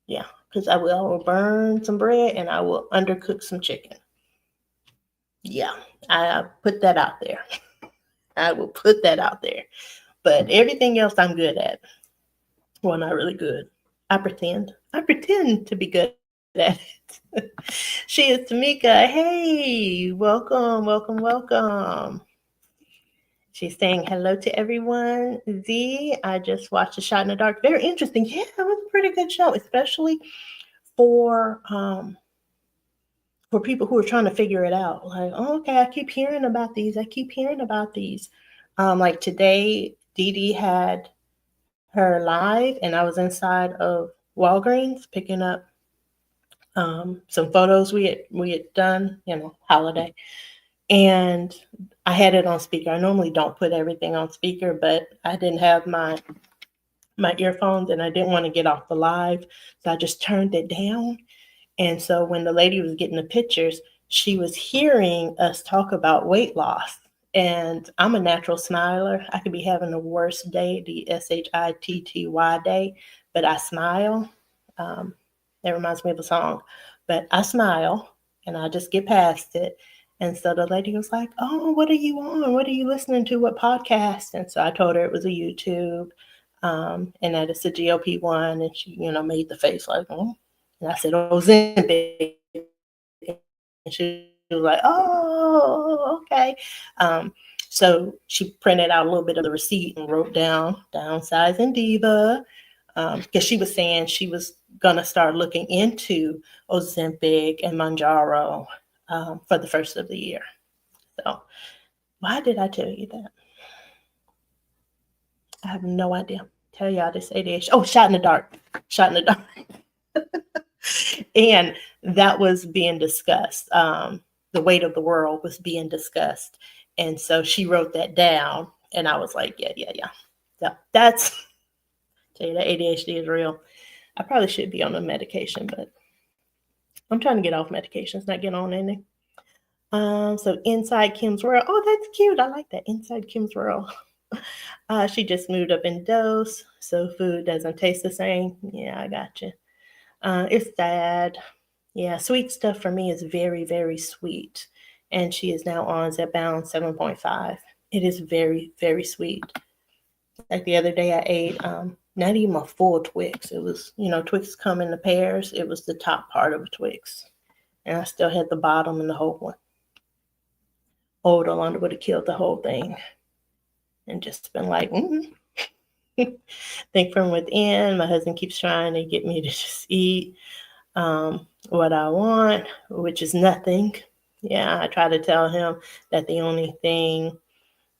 Yeah, because I will burn some bread and I will undercook some chicken. Yeah, I put that out there. I will put that out there. But everything else I'm good at. Well, not really good. I pretend. I pretend to be good at it. She is Tamika. Hey, welcome, welcome, welcome. She's saying hello to everyone. Z, I just watched A Shot in the Dark. Very interesting. Yeah, it was a pretty good show, especially for people who are trying to figure it out. Like, oh, okay, I keep hearing about these. Like today, Dee Dee had her live, and I was inside of Walgreens picking up some photos we had done, holiday. And I had it on speaker. I normally don't put everything on speaker, but I didn't have my earphones and I didn't want to get off the live. So I just turned it down. And so when the lady was getting the pictures, she was hearing us talk about weight loss. And I'm a natural smiler. I could be having the worst day, the SHITTY day, but I smile. That reminds me of a song. But I smile and I just get past it. And so the lady was like, "Oh, what are you on? What are you listening to? What podcast?" And so I told her it was a YouTube, and that it's a GOP one. And she, made the face like, "Oh," and I said, "Ozempic," and she was like, "Oh, okay." So she printed out a little bit of the receipt and wrote down "downsizing diva," because she was saying she was gonna start looking into Ozempic and Mounjaro for the first of the year. So why did I tell you that? I have no idea. Tell y'all this ADHD. Oh, shot in the dark. Shot in the dark. And that was being discussed. The weight of the world was being discussed. And so she wrote that down. And I was like, yeah. Yeah, that's, tell you, that ADHD is real. I probably should be on a medication, but I'm trying to get off medications, not get on anything. So Inside Kim's World. Oh, that's cute. I like that. Inside Kim's World. She just moved up in dose, so food doesn't taste the same. Yeah, I got you. It's sad. Yeah, sweet stuff for me is very, very sweet. And she is now on Zepbound 7.5. It is very, very sweet. Like the other day, I ate not even a full Twix. It was, Twix come in the pairs. It was the top part of a Twix. And I still had the bottom and the whole one. Old Alonda would have killed the whole thing and just been like, Think from within. My husband keeps trying to get me to just eat what I want, which is nothing. Yeah, I try to tell him that the only thing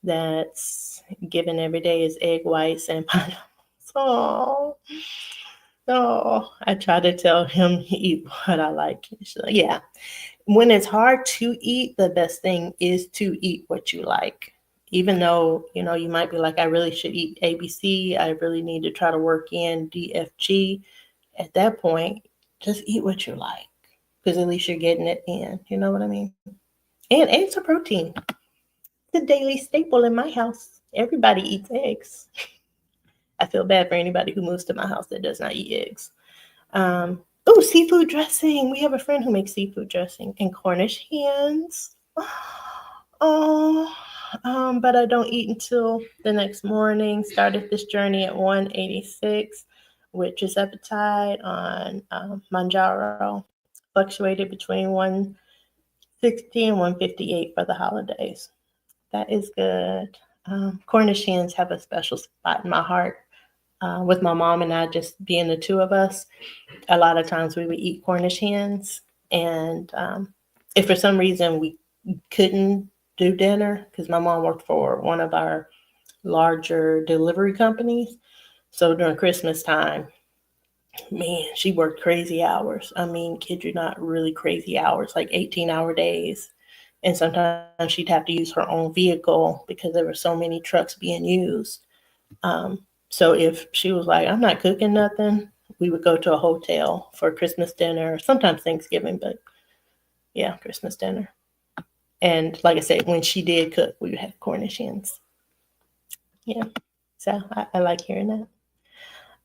that's given every day is egg whites and pineapples. Oh, I try to tell him eat what I like. So, yeah, when it's hard to eat, the best thing is to eat what you like. Even though, you might be like, I really should eat ABC. I really need to try to work in DFG. At that point, just eat what you like because at least you're getting it in. You know what I mean? And eggs are protein. It's a daily staple in my house. Everybody eats eggs. I feel bad for anybody who moves to my house that does not eat eggs. Seafood dressing. We have a friend who makes seafood dressing and Cornish hens. But I don't eat until the next morning. Started this journey at 186, which is appetite on Mounjaro. Fluctuated between 160 and 158 for the holidays. That is good. Cornish hens have a special spot in my heart. With my mom and I just being the two of us, a lot of times we would eat Cornish hens. And if for some reason we couldn't do dinner, because my mom worked for one of our larger delivery companies. So during Christmas time, man, she worked crazy hours. I mean, kid you not, really crazy hours, like 18-hour days. And sometimes she'd have to use her own vehicle because there were so many trucks being used. So if she was like, I'm not cooking nothing, we would go to a hotel for Christmas dinner, sometimes Thanksgiving, but yeah, Christmas dinner. And like I said, when she did cook, we would have Cornish hens. Yeah. So I like hearing that.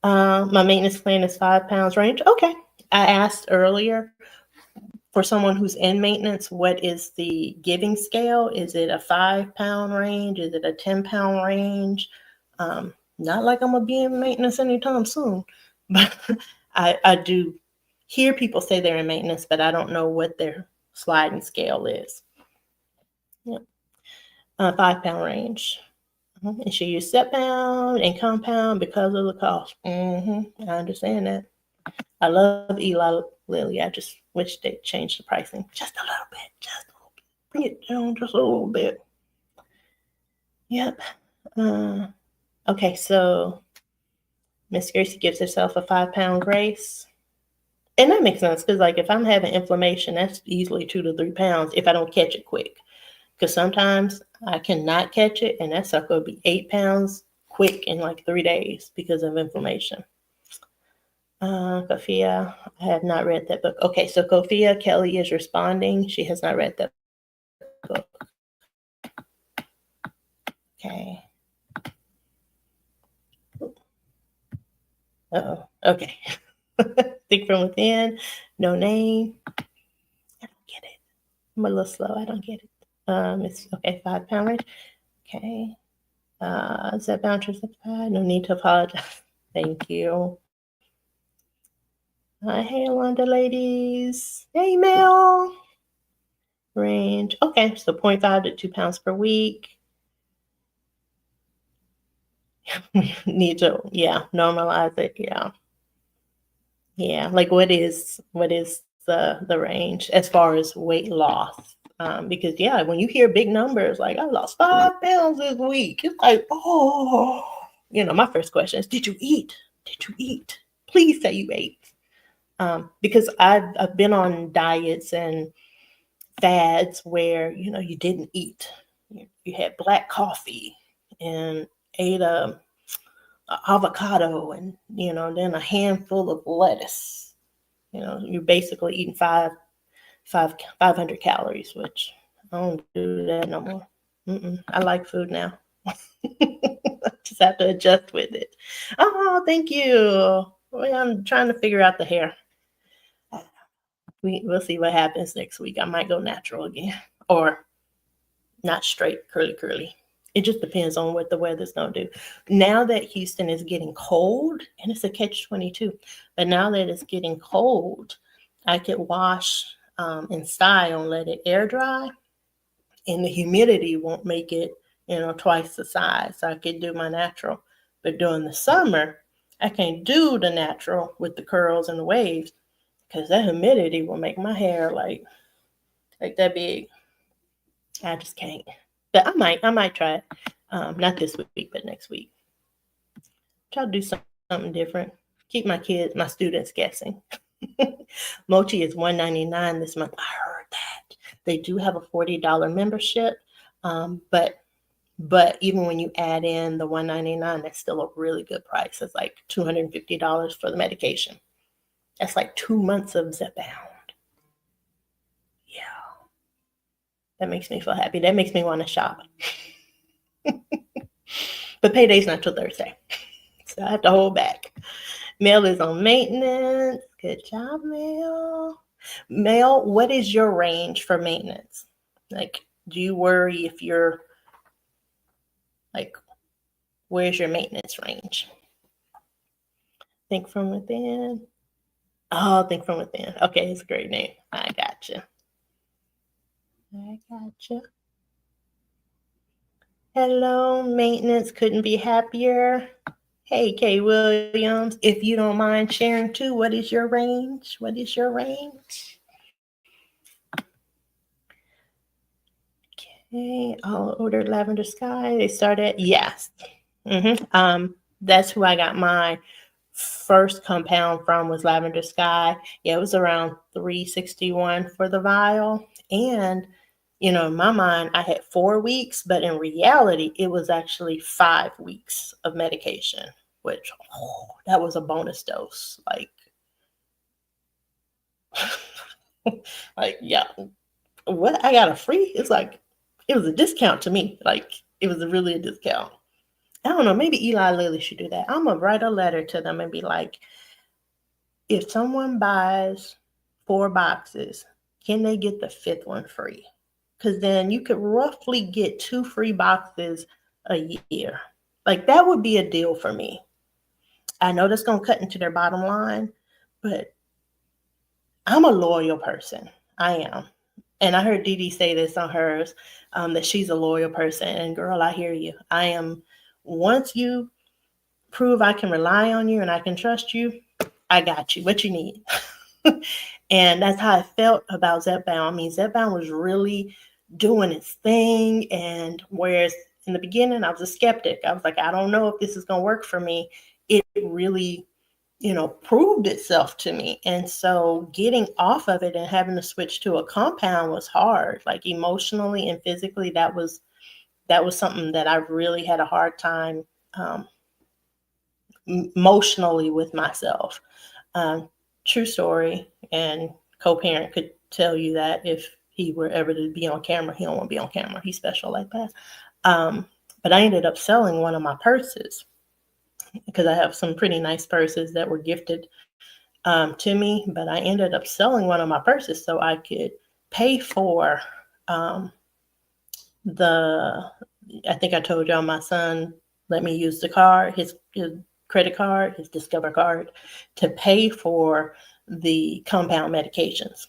My maintenance plan is 5 pounds range. Okay. I asked earlier for someone who's in maintenance, what is the giving scale? Is it a 5-pound range? Is it a 10-pound range? Not like I'm going to be in maintenance anytime soon, but I do hear people say they're in maintenance, but I don't know what their sliding scale is. Yeah. 5-pound range. And she used Zepbound and compound because of the cost. I understand that. I love Eli Lilly. I just wish they'd change the pricing just a little bit. Just a little bit. Bring it down just a little bit. Yep. Okay, so Miss Gracie gives herself a 5-pound grace. And that makes sense because, like, if I'm having inflammation, that's easily 2 to 3 pounds if I don't catch it quick. Because sometimes I cannot catch it, and that sucker will be 8 pounds quick in like 3 days because of inflammation. Kofia, I have not read that book. Okay, so Kofia Kelly is responding. She has not read that book. Okay. Uh-oh. Okay. Think from within. No name. I don't get it. I'm a little slow. I don't get it. It's okay. 5 pound range. Okay. Is that boundaries up high? No need to apologize. Thank you. Hey, Alonda ladies. Hey, Mel. Range. Okay, so 0.5 to 2 pounds per week. We need to, normalize it. Yeah. Like what is the range as far as weight loss? Because when you hear big numbers, like I lost 5 pounds this week, it's like, oh, my first question is, did you eat? Did you eat? Please say you ate. Because I've been on diets and fads where, you didn't eat. You had black coffee and ate a avocado and, then a handful of lettuce. You're basically eating 500 calories, which I don't do that no more. I like food now. Just have to adjust with it. Oh, thank you. Well, I'm trying to figure out the hair. We'll see what happens next week. I might go natural again, or not straight, curly. It just depends on what the weather's going to do. Now that Houston is getting cold, and it's a catch-22, but now that it's getting cold, I could wash and style and let it air dry, and the humidity won't make it, twice the size. So I could do my natural. But during the summer, I can't do the natural with the curls and the waves because that humidity will make my hair like that big. I just can't. But I might try it. Not this week, but next week. Try to do something different. Keep my students guessing. Mochi is $199 this month. I heard that. They do have a $40 membership, but even when you add in the $199, that's still a really good price. It's like $250 for the medication. That's like 2 months of Zepbound. Yeah. That makes me feel happy. That makes me want to shop. But payday's not till Thursday. So I have to hold back. Mel is on maintenance. Good job, Mel. Mel, what is your range for maintenance? Like, do you worry if you're like, where's your maintenance range? Think from within. Oh, think from within. Okay, it's a great name. I gotcha. Hello, maintenance. Couldn't be happier. Hey, Kay Williams, if you don't mind sharing too, what is your range? Okay, I'll order Lavender Sky. They started, yes. That's who I got my first compound from, was Lavender Sky. Yeah, it was around $361 for the vial. And, in my mind, I had 4 weeks, but in reality, it was actually 5 weeks of medication, which, that was a bonus dose. Yeah. What? I got a free? It's like, it was a discount to me. Like, it was really a discount. I don't know, maybe Eli Lilly should do that. I'm going to write a letter to them and be like, if someone buys 4 boxes, can they get the 5th one free? Because then you could roughly get 2 free boxes a year. Like, that would be a deal for me. I know that's going to cut into their bottom line, but I'm a loyal person. I am. And I heard Dee Dee say this on hers, that she's a loyal person. And girl, I hear you. I am. Once you prove I can rely on you and I can trust you, I got you. What you need. And that's how I felt about Zepbound. I mean, Zepbound was really doing its thing. And whereas in the beginning, I was a skeptic. I was like, I don't know if this is going to work for me. It really, proved itself to me. And so getting off of it and having to switch to a compound was hard. Like, emotionally and physically, that was something that I really had a hard time emotionally with myself. True story, and co-parent could tell you that if he were ever to be on camera. He don't want to be on camera. He's special like that. But I ended up selling one of my purses because I have some pretty nice purses that were gifted to me, but I ended up selling one of my purses so I could pay for I think I told y'all my son let me use the card, his credit card, his Discover card, to pay for the compound medications.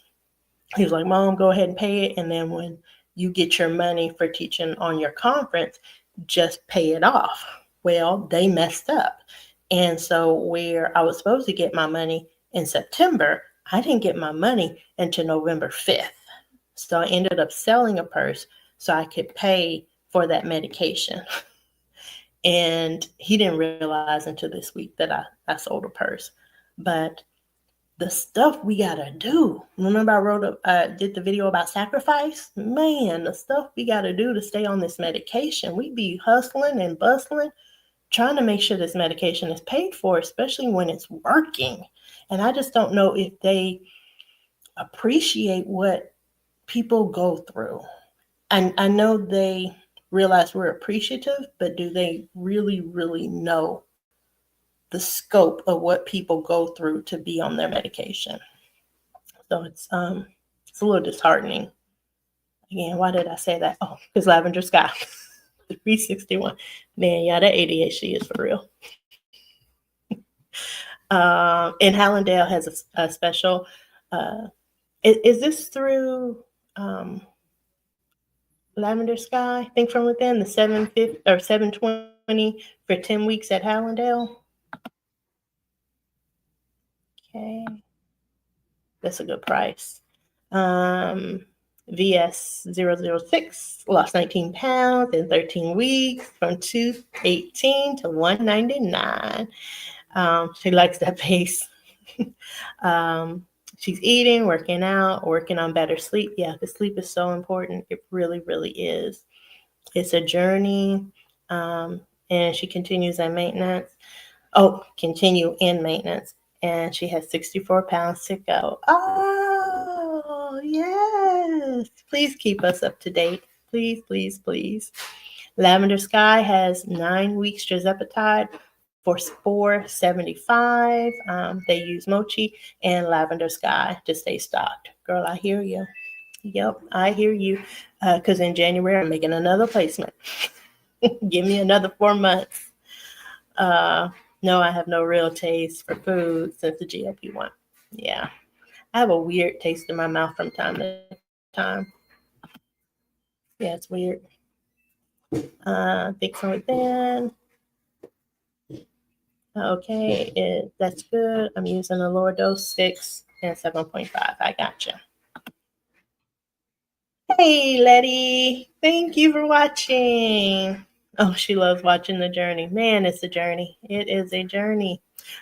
He was like, Mom, go ahead and pay it. And then when you get your money for teaching on your conference, just pay it off. Well, they messed up. And so where I was supposed to get my money in September, I didn't get my money until November 5th. So I ended up selling a purse so I could pay for that medication. And he didn't realize until this week that I sold a purse. But the stuff we gotta do. Remember I did the video about sacrifice? Man, the stuff we gotta do to stay on this medication. We be hustling and bustling, trying to make sure this medication is paid for, especially when it's working. And I just don't know if they appreciate what people go through. And I know they realize we're appreciative, but do they really, really know the scope of what people go through to be on their medication? So it's a little disheartening. Again, why did I say that? Oh, because Lavender Sky, 361. Man, yeah, that ADHD is for real. And Hallandale has a special. Is this through Lavender Sky? Think from Within, the 750 or 720 for 10 weeks at Hallandale. Okay, that's a good price. VS006 lost 19 pounds in 13 weeks from 218 to 199. She likes that pace. She's eating, working out, working on better sleep. Yeah, the sleep is so important. It really, really is. It's a journey. And she continues in maintenance. Continue in maintenance. And she has 64 pounds to go. Oh, yes. Please keep us up to date. Please, please, please. Lavender Sky has 9 weeks tirzepatide for $4.75. They use Mochi and Lavender Sky to stay stocked. Girl, I hear you. Yep, I hear you. Because in January, I'm making another placement. Give me another 4 months. No, I have no real taste for food since the GLP-1. Yeah. I have a weird taste in my mouth from time to time. Yeah, it's weird. Think from Within. Okay, that's good. I'm using a lower dose, 6 and 7.5. I gotcha. Hey, Letty. Thank you for watching. Oh, she loves watching the journey. Man, it's a journey. It is a journey.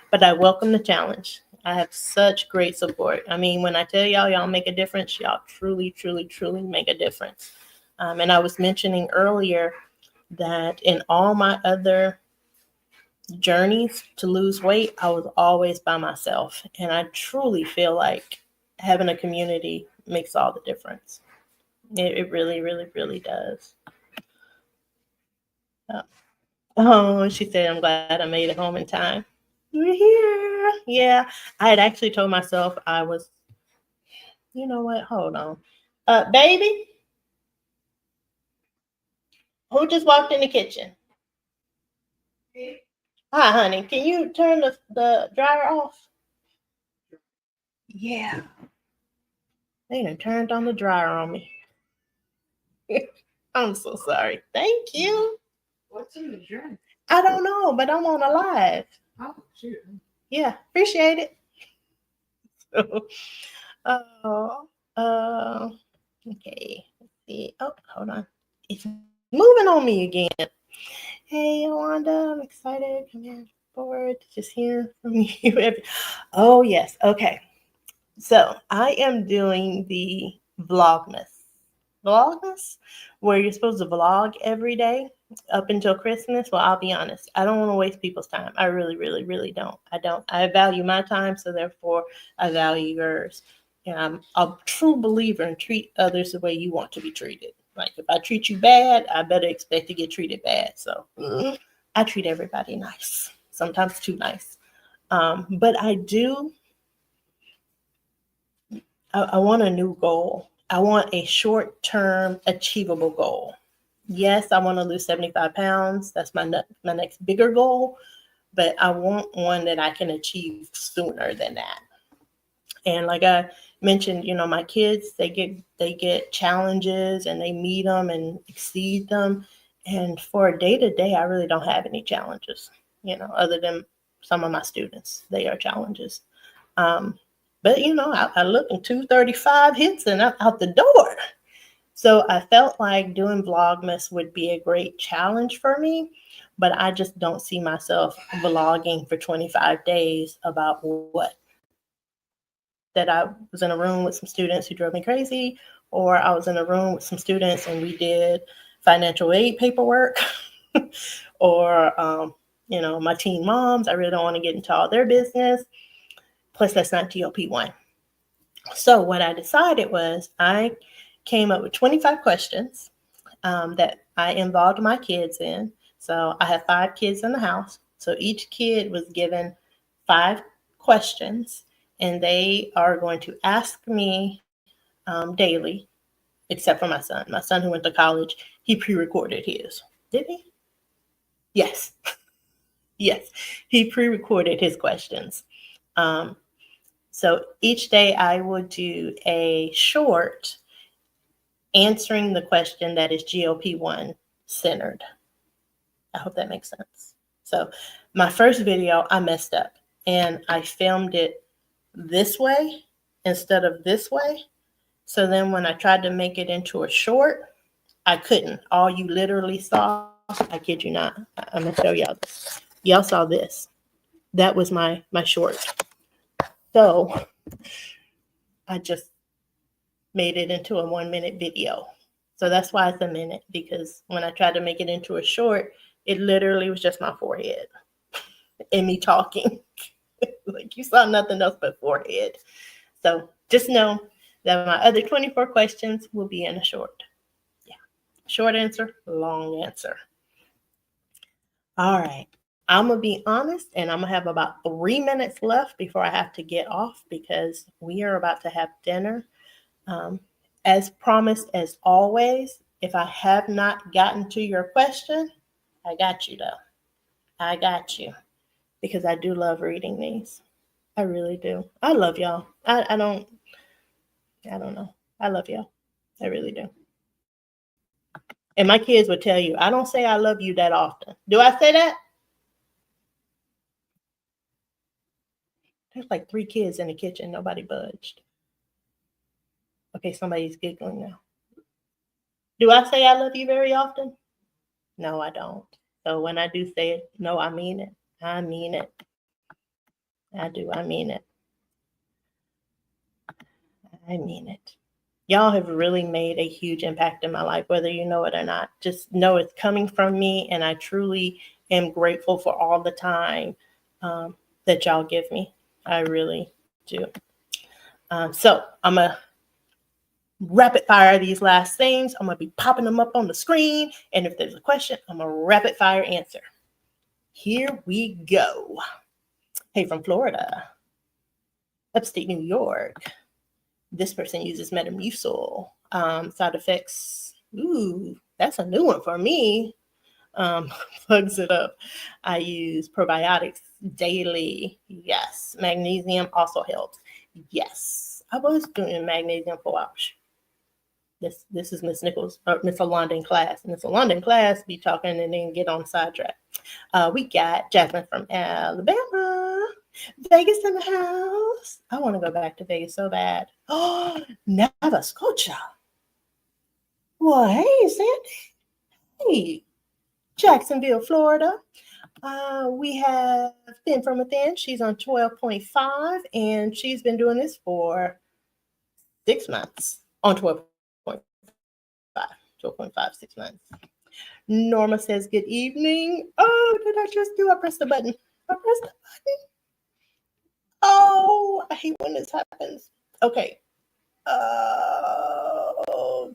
But I welcome the challenge. I have such great support. I mean, when I tell y'all make a difference, y'all truly, truly, truly make a difference. And I was mentioning earlier that in all my other journeys to lose weight, I was always by myself. And I truly feel like having a community makes all the difference. It really, really, really does. Oh, she said, I'm glad I made it home in time. We're here. Yeah, I had actually told myself I was, you know what? Hold on. Baby, who just walked in the kitchen? Hi, honey. Can you turn the dryer off? Yeah. They done turned on the dryer on me. I'm so sorry. Thank you. What's in the drink? I don't know, but I'm on a live. Oh, shoot. Yeah, appreciate it. Okay. Let's see. Oh, hold on. It's moving on me again. Hey, Wanda, I'm excited. Come in forward to just hear from you. Oh, yes. Okay. So I am doing the Vlogmas, where you're supposed to vlog every day up until Christmas. Well, I'll be honest. I don't want to waste people's time. I really, really, really don't. I value my time, so therefore I value yours. And I'm a true believer in treat others the way you want to be treated. Like if I treat you bad, I better expect to get treated bad. So I treat everybody nice, sometimes too nice. But I do I want a new goal. I want a short-term achievable goal. Yes, I want to lose 75 pounds. That's my next bigger goal, but I want one that I can achieve sooner than that. And like I mentioned, my kids, they get challenges and they meet them and exceed them. And for a day to day, I really don't have any challenges, other than some of my students. They are challenges. But I look and 235 hits and I'm out the door. So I felt like doing Vlogmas would be a great challenge for me, but I just don't see myself vlogging for 25 days about what? That I was in a room with some students who drove me crazy, or I was in a room with some students and we did financial aid paperwork, or, my teen moms. I really don't want to get into all their business. Plus, that's not GLP-1. So what I decided was I came up with 25 questions that I involved my kids in. So I have 5 kids in the house. So each kid was given 5 questions, and they are going to ask me daily, except for my son. My son who went to college, he pre-recorded his. Did he? Yes. Yes. He pre-recorded his questions. So each day I would do a short answering the question that is GLP-1 centered. I hope that makes sense. So my first video, I messed up and I filmed it this way instead of this way. So then when I tried to make it into a short, I couldn't. All you literally saw, I kid you not, I'm gonna show y'all this. Y'all saw this. That was my short. So I just made it into a 1-minute video. So that's why it's a minute, because when I tried to make it into a short, it literally was just my forehead and me talking. Like you saw nothing else but forehead. So just know that my other 24 questions will be in a short. Yeah. Short answer, long answer. All right. I'm going to be honest, and I'm going to have about 3 minutes left before I have to get off because we are about to have dinner. As promised, as always, if I have not gotten to your question, I got you though. I got you, because I do love reading these. I really do. I love y'all. I don't know. I love y'all. I really do. And my kids would tell you, I don't say I love you that often. Do I say that? There's like 3 kids in the kitchen. Nobody budged. Okay, somebody's giggling now. Do I say I love you very often? No, I don't. So when I do say it, no, I mean it. I mean it. I do. I mean it. I mean it. Y'all have really made a huge impact in my life, whether you know it or not. Just know it's coming from me, and I truly am grateful for all the time that y'all give me. I really do. So I'm going to rapid fire these last things. I'm going to be popping them up on the screen. And if there's a question, I'm going to rapid fire answer. Here we go. Hey, from Florida. Upstate New York. This person uses Metamucil. Side effects. Ooh, that's a new one for me. Plugs it up. I use probiotics daily. Yes. Magnesium also helps. Yes. I was doing magnesium for hours. This is Miss Nichols, or Miss Alonda in class. Miss Alonda in class be talking and then get on sidetrack. We got Jasmine from Alabama. Vegas in the house. I want to go back to Vegas so bad. Oh, Nova Scotia. Well, hey, Sandy. Hey, Jacksonville, Florida. We have Thin from Within. She's on 12.5, and she's been doing this for 6 months on 12.5, 6 months. Norma says, good evening. Oh, did I just do? I pressed the button. I pressed the button. Oh, I hate when this happens. Okay.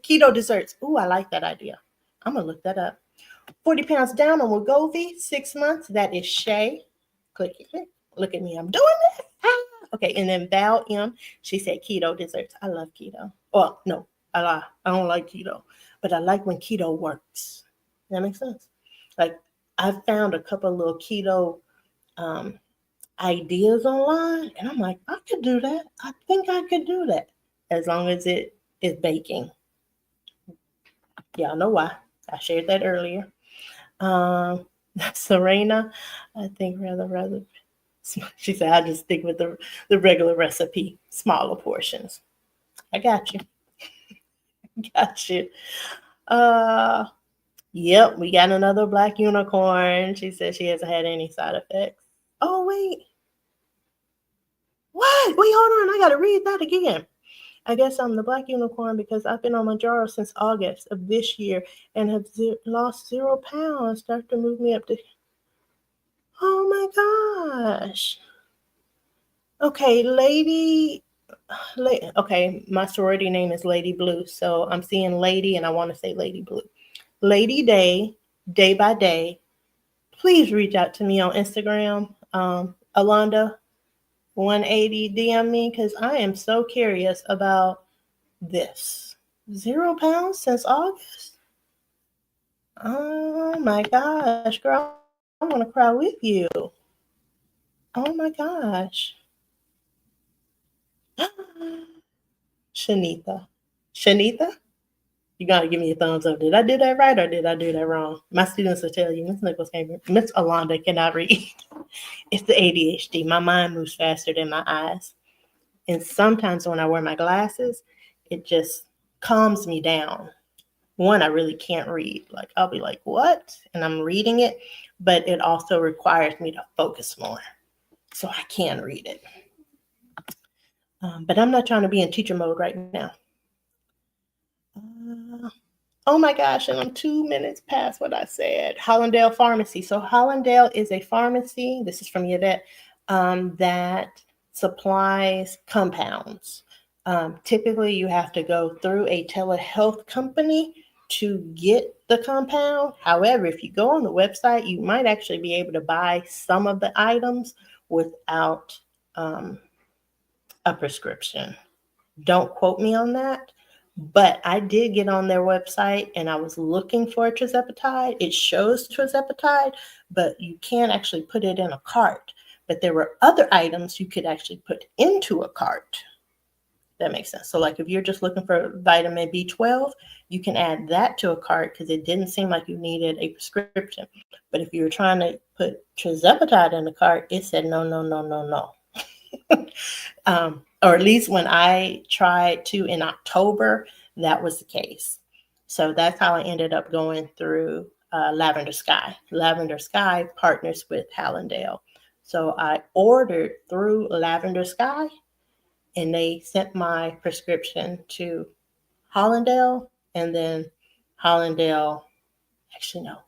Keto desserts. Ooh, I like that idea. I'm going to look that up. 40 pounds down on Wegovy, 6 months. That is Shay. Click it. Look at me. I'm doing this. Okay, and then Val M, she said keto desserts. I love keto. Well, no, I lie. I don't like keto, but I like when keto works. That makes sense. Like I found a couple of little keto um, ideas online, and I'm like, I could do that. I think I could do that as long as it is baking. Y'all know why. I shared that earlier. Um, Serena, I think rather. She said, I just stick with the regular recipe, smaller portions. I got you. Got you. Uh, yep, we got another black unicorn. She said she hasn't had any side effects. Oh, wait. What? Wait, hold on. I got to read that again. I guess I'm the black unicorn because I've been on Mounjaro since August of this year and have lost 0 pounds. Doctor moved me up to. Oh my gosh. Okay, okay, my sorority name is Lady Blue, so I'm seeing Lady, and I want to say Lady Blue. Lady Day by Day. Please reach out to me on Instagram, Alonda 180 DM me because I am so curious about this. 0 pounds since August. Oh my gosh, girl, I want to cry with you. Oh my gosh. Shanitha, you gotta give me a thumbs up. Did I do that right or did I do that wrong? My students will tell you, Miss Nichols Cambridge, Miss Alonda cannot read. It's the ADHD. My mind moves faster than my eyes. And sometimes when I wear my glasses, it just calms me down. One, I really can't read. Like I'll be like, what? And I'm reading it, but it also requires me to focus more. So I can read it. But I'm not trying to be in teacher mode right now. Oh my gosh, and I'm 2 minutes past what I said. Hollandale Pharmacy. So Hollandale is a pharmacy, this is from Yvette, that supplies compounds. Typically, you have to go through a telehealth company to get the compound. However, if you go on the website, you might actually be able to buy some of the items without a prescription. Don't quote me on that. But I did get on their website and I was looking for tirzepatide. It shows tirzepatide, but you can't actually put it in a cart. But there were other items you could actually put into a cart. That makes sense. So like if you're just looking for vitamin B12, you can add that to a cart because it didn't seem like you needed a prescription. But if you were trying to put tirzepatide in the cart, it said no, no, no, no, no. Or at least when I tried to in October, that was the case. So that's how I ended up going through Lavender Sky. Lavender Sky partners with Hallandale. So I ordered through Lavender Sky and they sent my prescription to Hallandale, and then Hallandale, actually, no.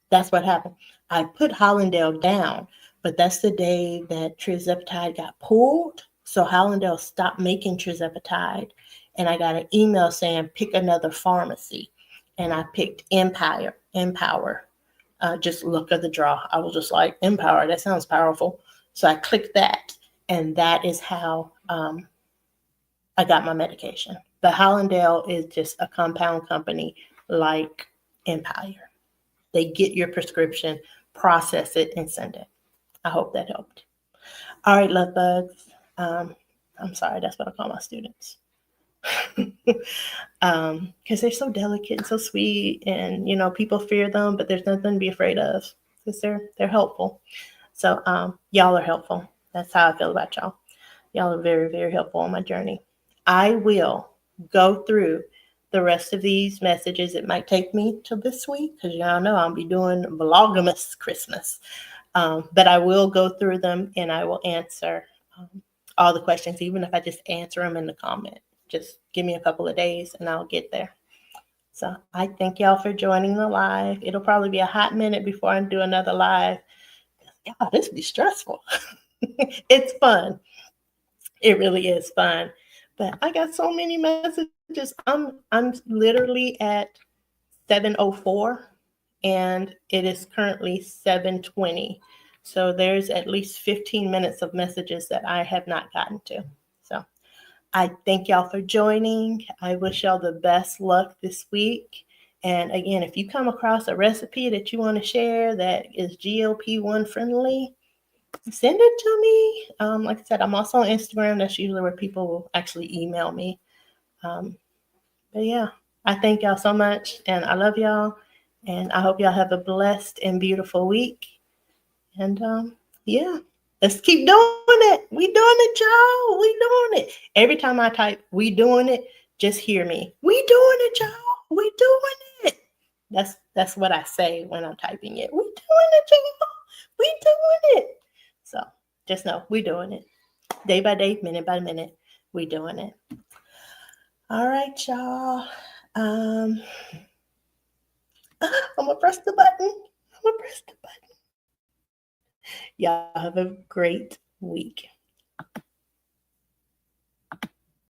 That's what happened. I put Hallandale down, but that's the day that tirzepatide got pulled. So Hallandale stopped making tirzepatide, and I got an email saying pick another pharmacy, and I picked Empower. Just look at the draw. I was just like, Empower, that sounds powerful. So I clicked that, and that is how I got my medication. But Hallandale is just a compound company like Empire. They get your prescription, process it, and send it. I hope that helped. All right, love bugs. I'm sorry, that's what I call my students. Because they're so delicate and so sweet, and you know, people fear them, but there's nothing to be afraid of because they're helpful. So y'all are helpful. That's how I feel about y'all. Y'all are very, very helpful on my journey. I will go through the rest of these messages. It might take me till this week because y'all know I'll be doing Vlogmas Christmas. But I will go through them and I will answer all the questions, even if I just answer them in the comment. Just give me a couple of days and I'll get there. So I thank y'all for joining the live. It'll probably be a hot minute before I do another live. Y'all, this be stressful. It's fun. It really is fun. But I got so many messages. I'm literally at 7:04 and it is currently 7:20. So there's at least 15 minutes of messages that I have not gotten to. So I thank y'all for joining. I wish y'all the best luck this week. And again, if you come across a recipe that you want to share that is GLP-1 friendly, send it to me. Like I said, I'm also on Instagram. That's usually where people will actually email me. But yeah, I thank y'all so much, and I love y'all, and I hope y'all have a blessed and beautiful week. And yeah, let's keep doing it. We doing it, y'all. We doing it. Every time I type "we doing it," just hear me. We doing it, y'all. We doing it. That's what I say when I'm typing it. We doing it, y'all. We doing it. So just know we doing it. Day by day, minute by minute, we doing it. All right, y'all. I'm gonna press the button. Y'all have a great week.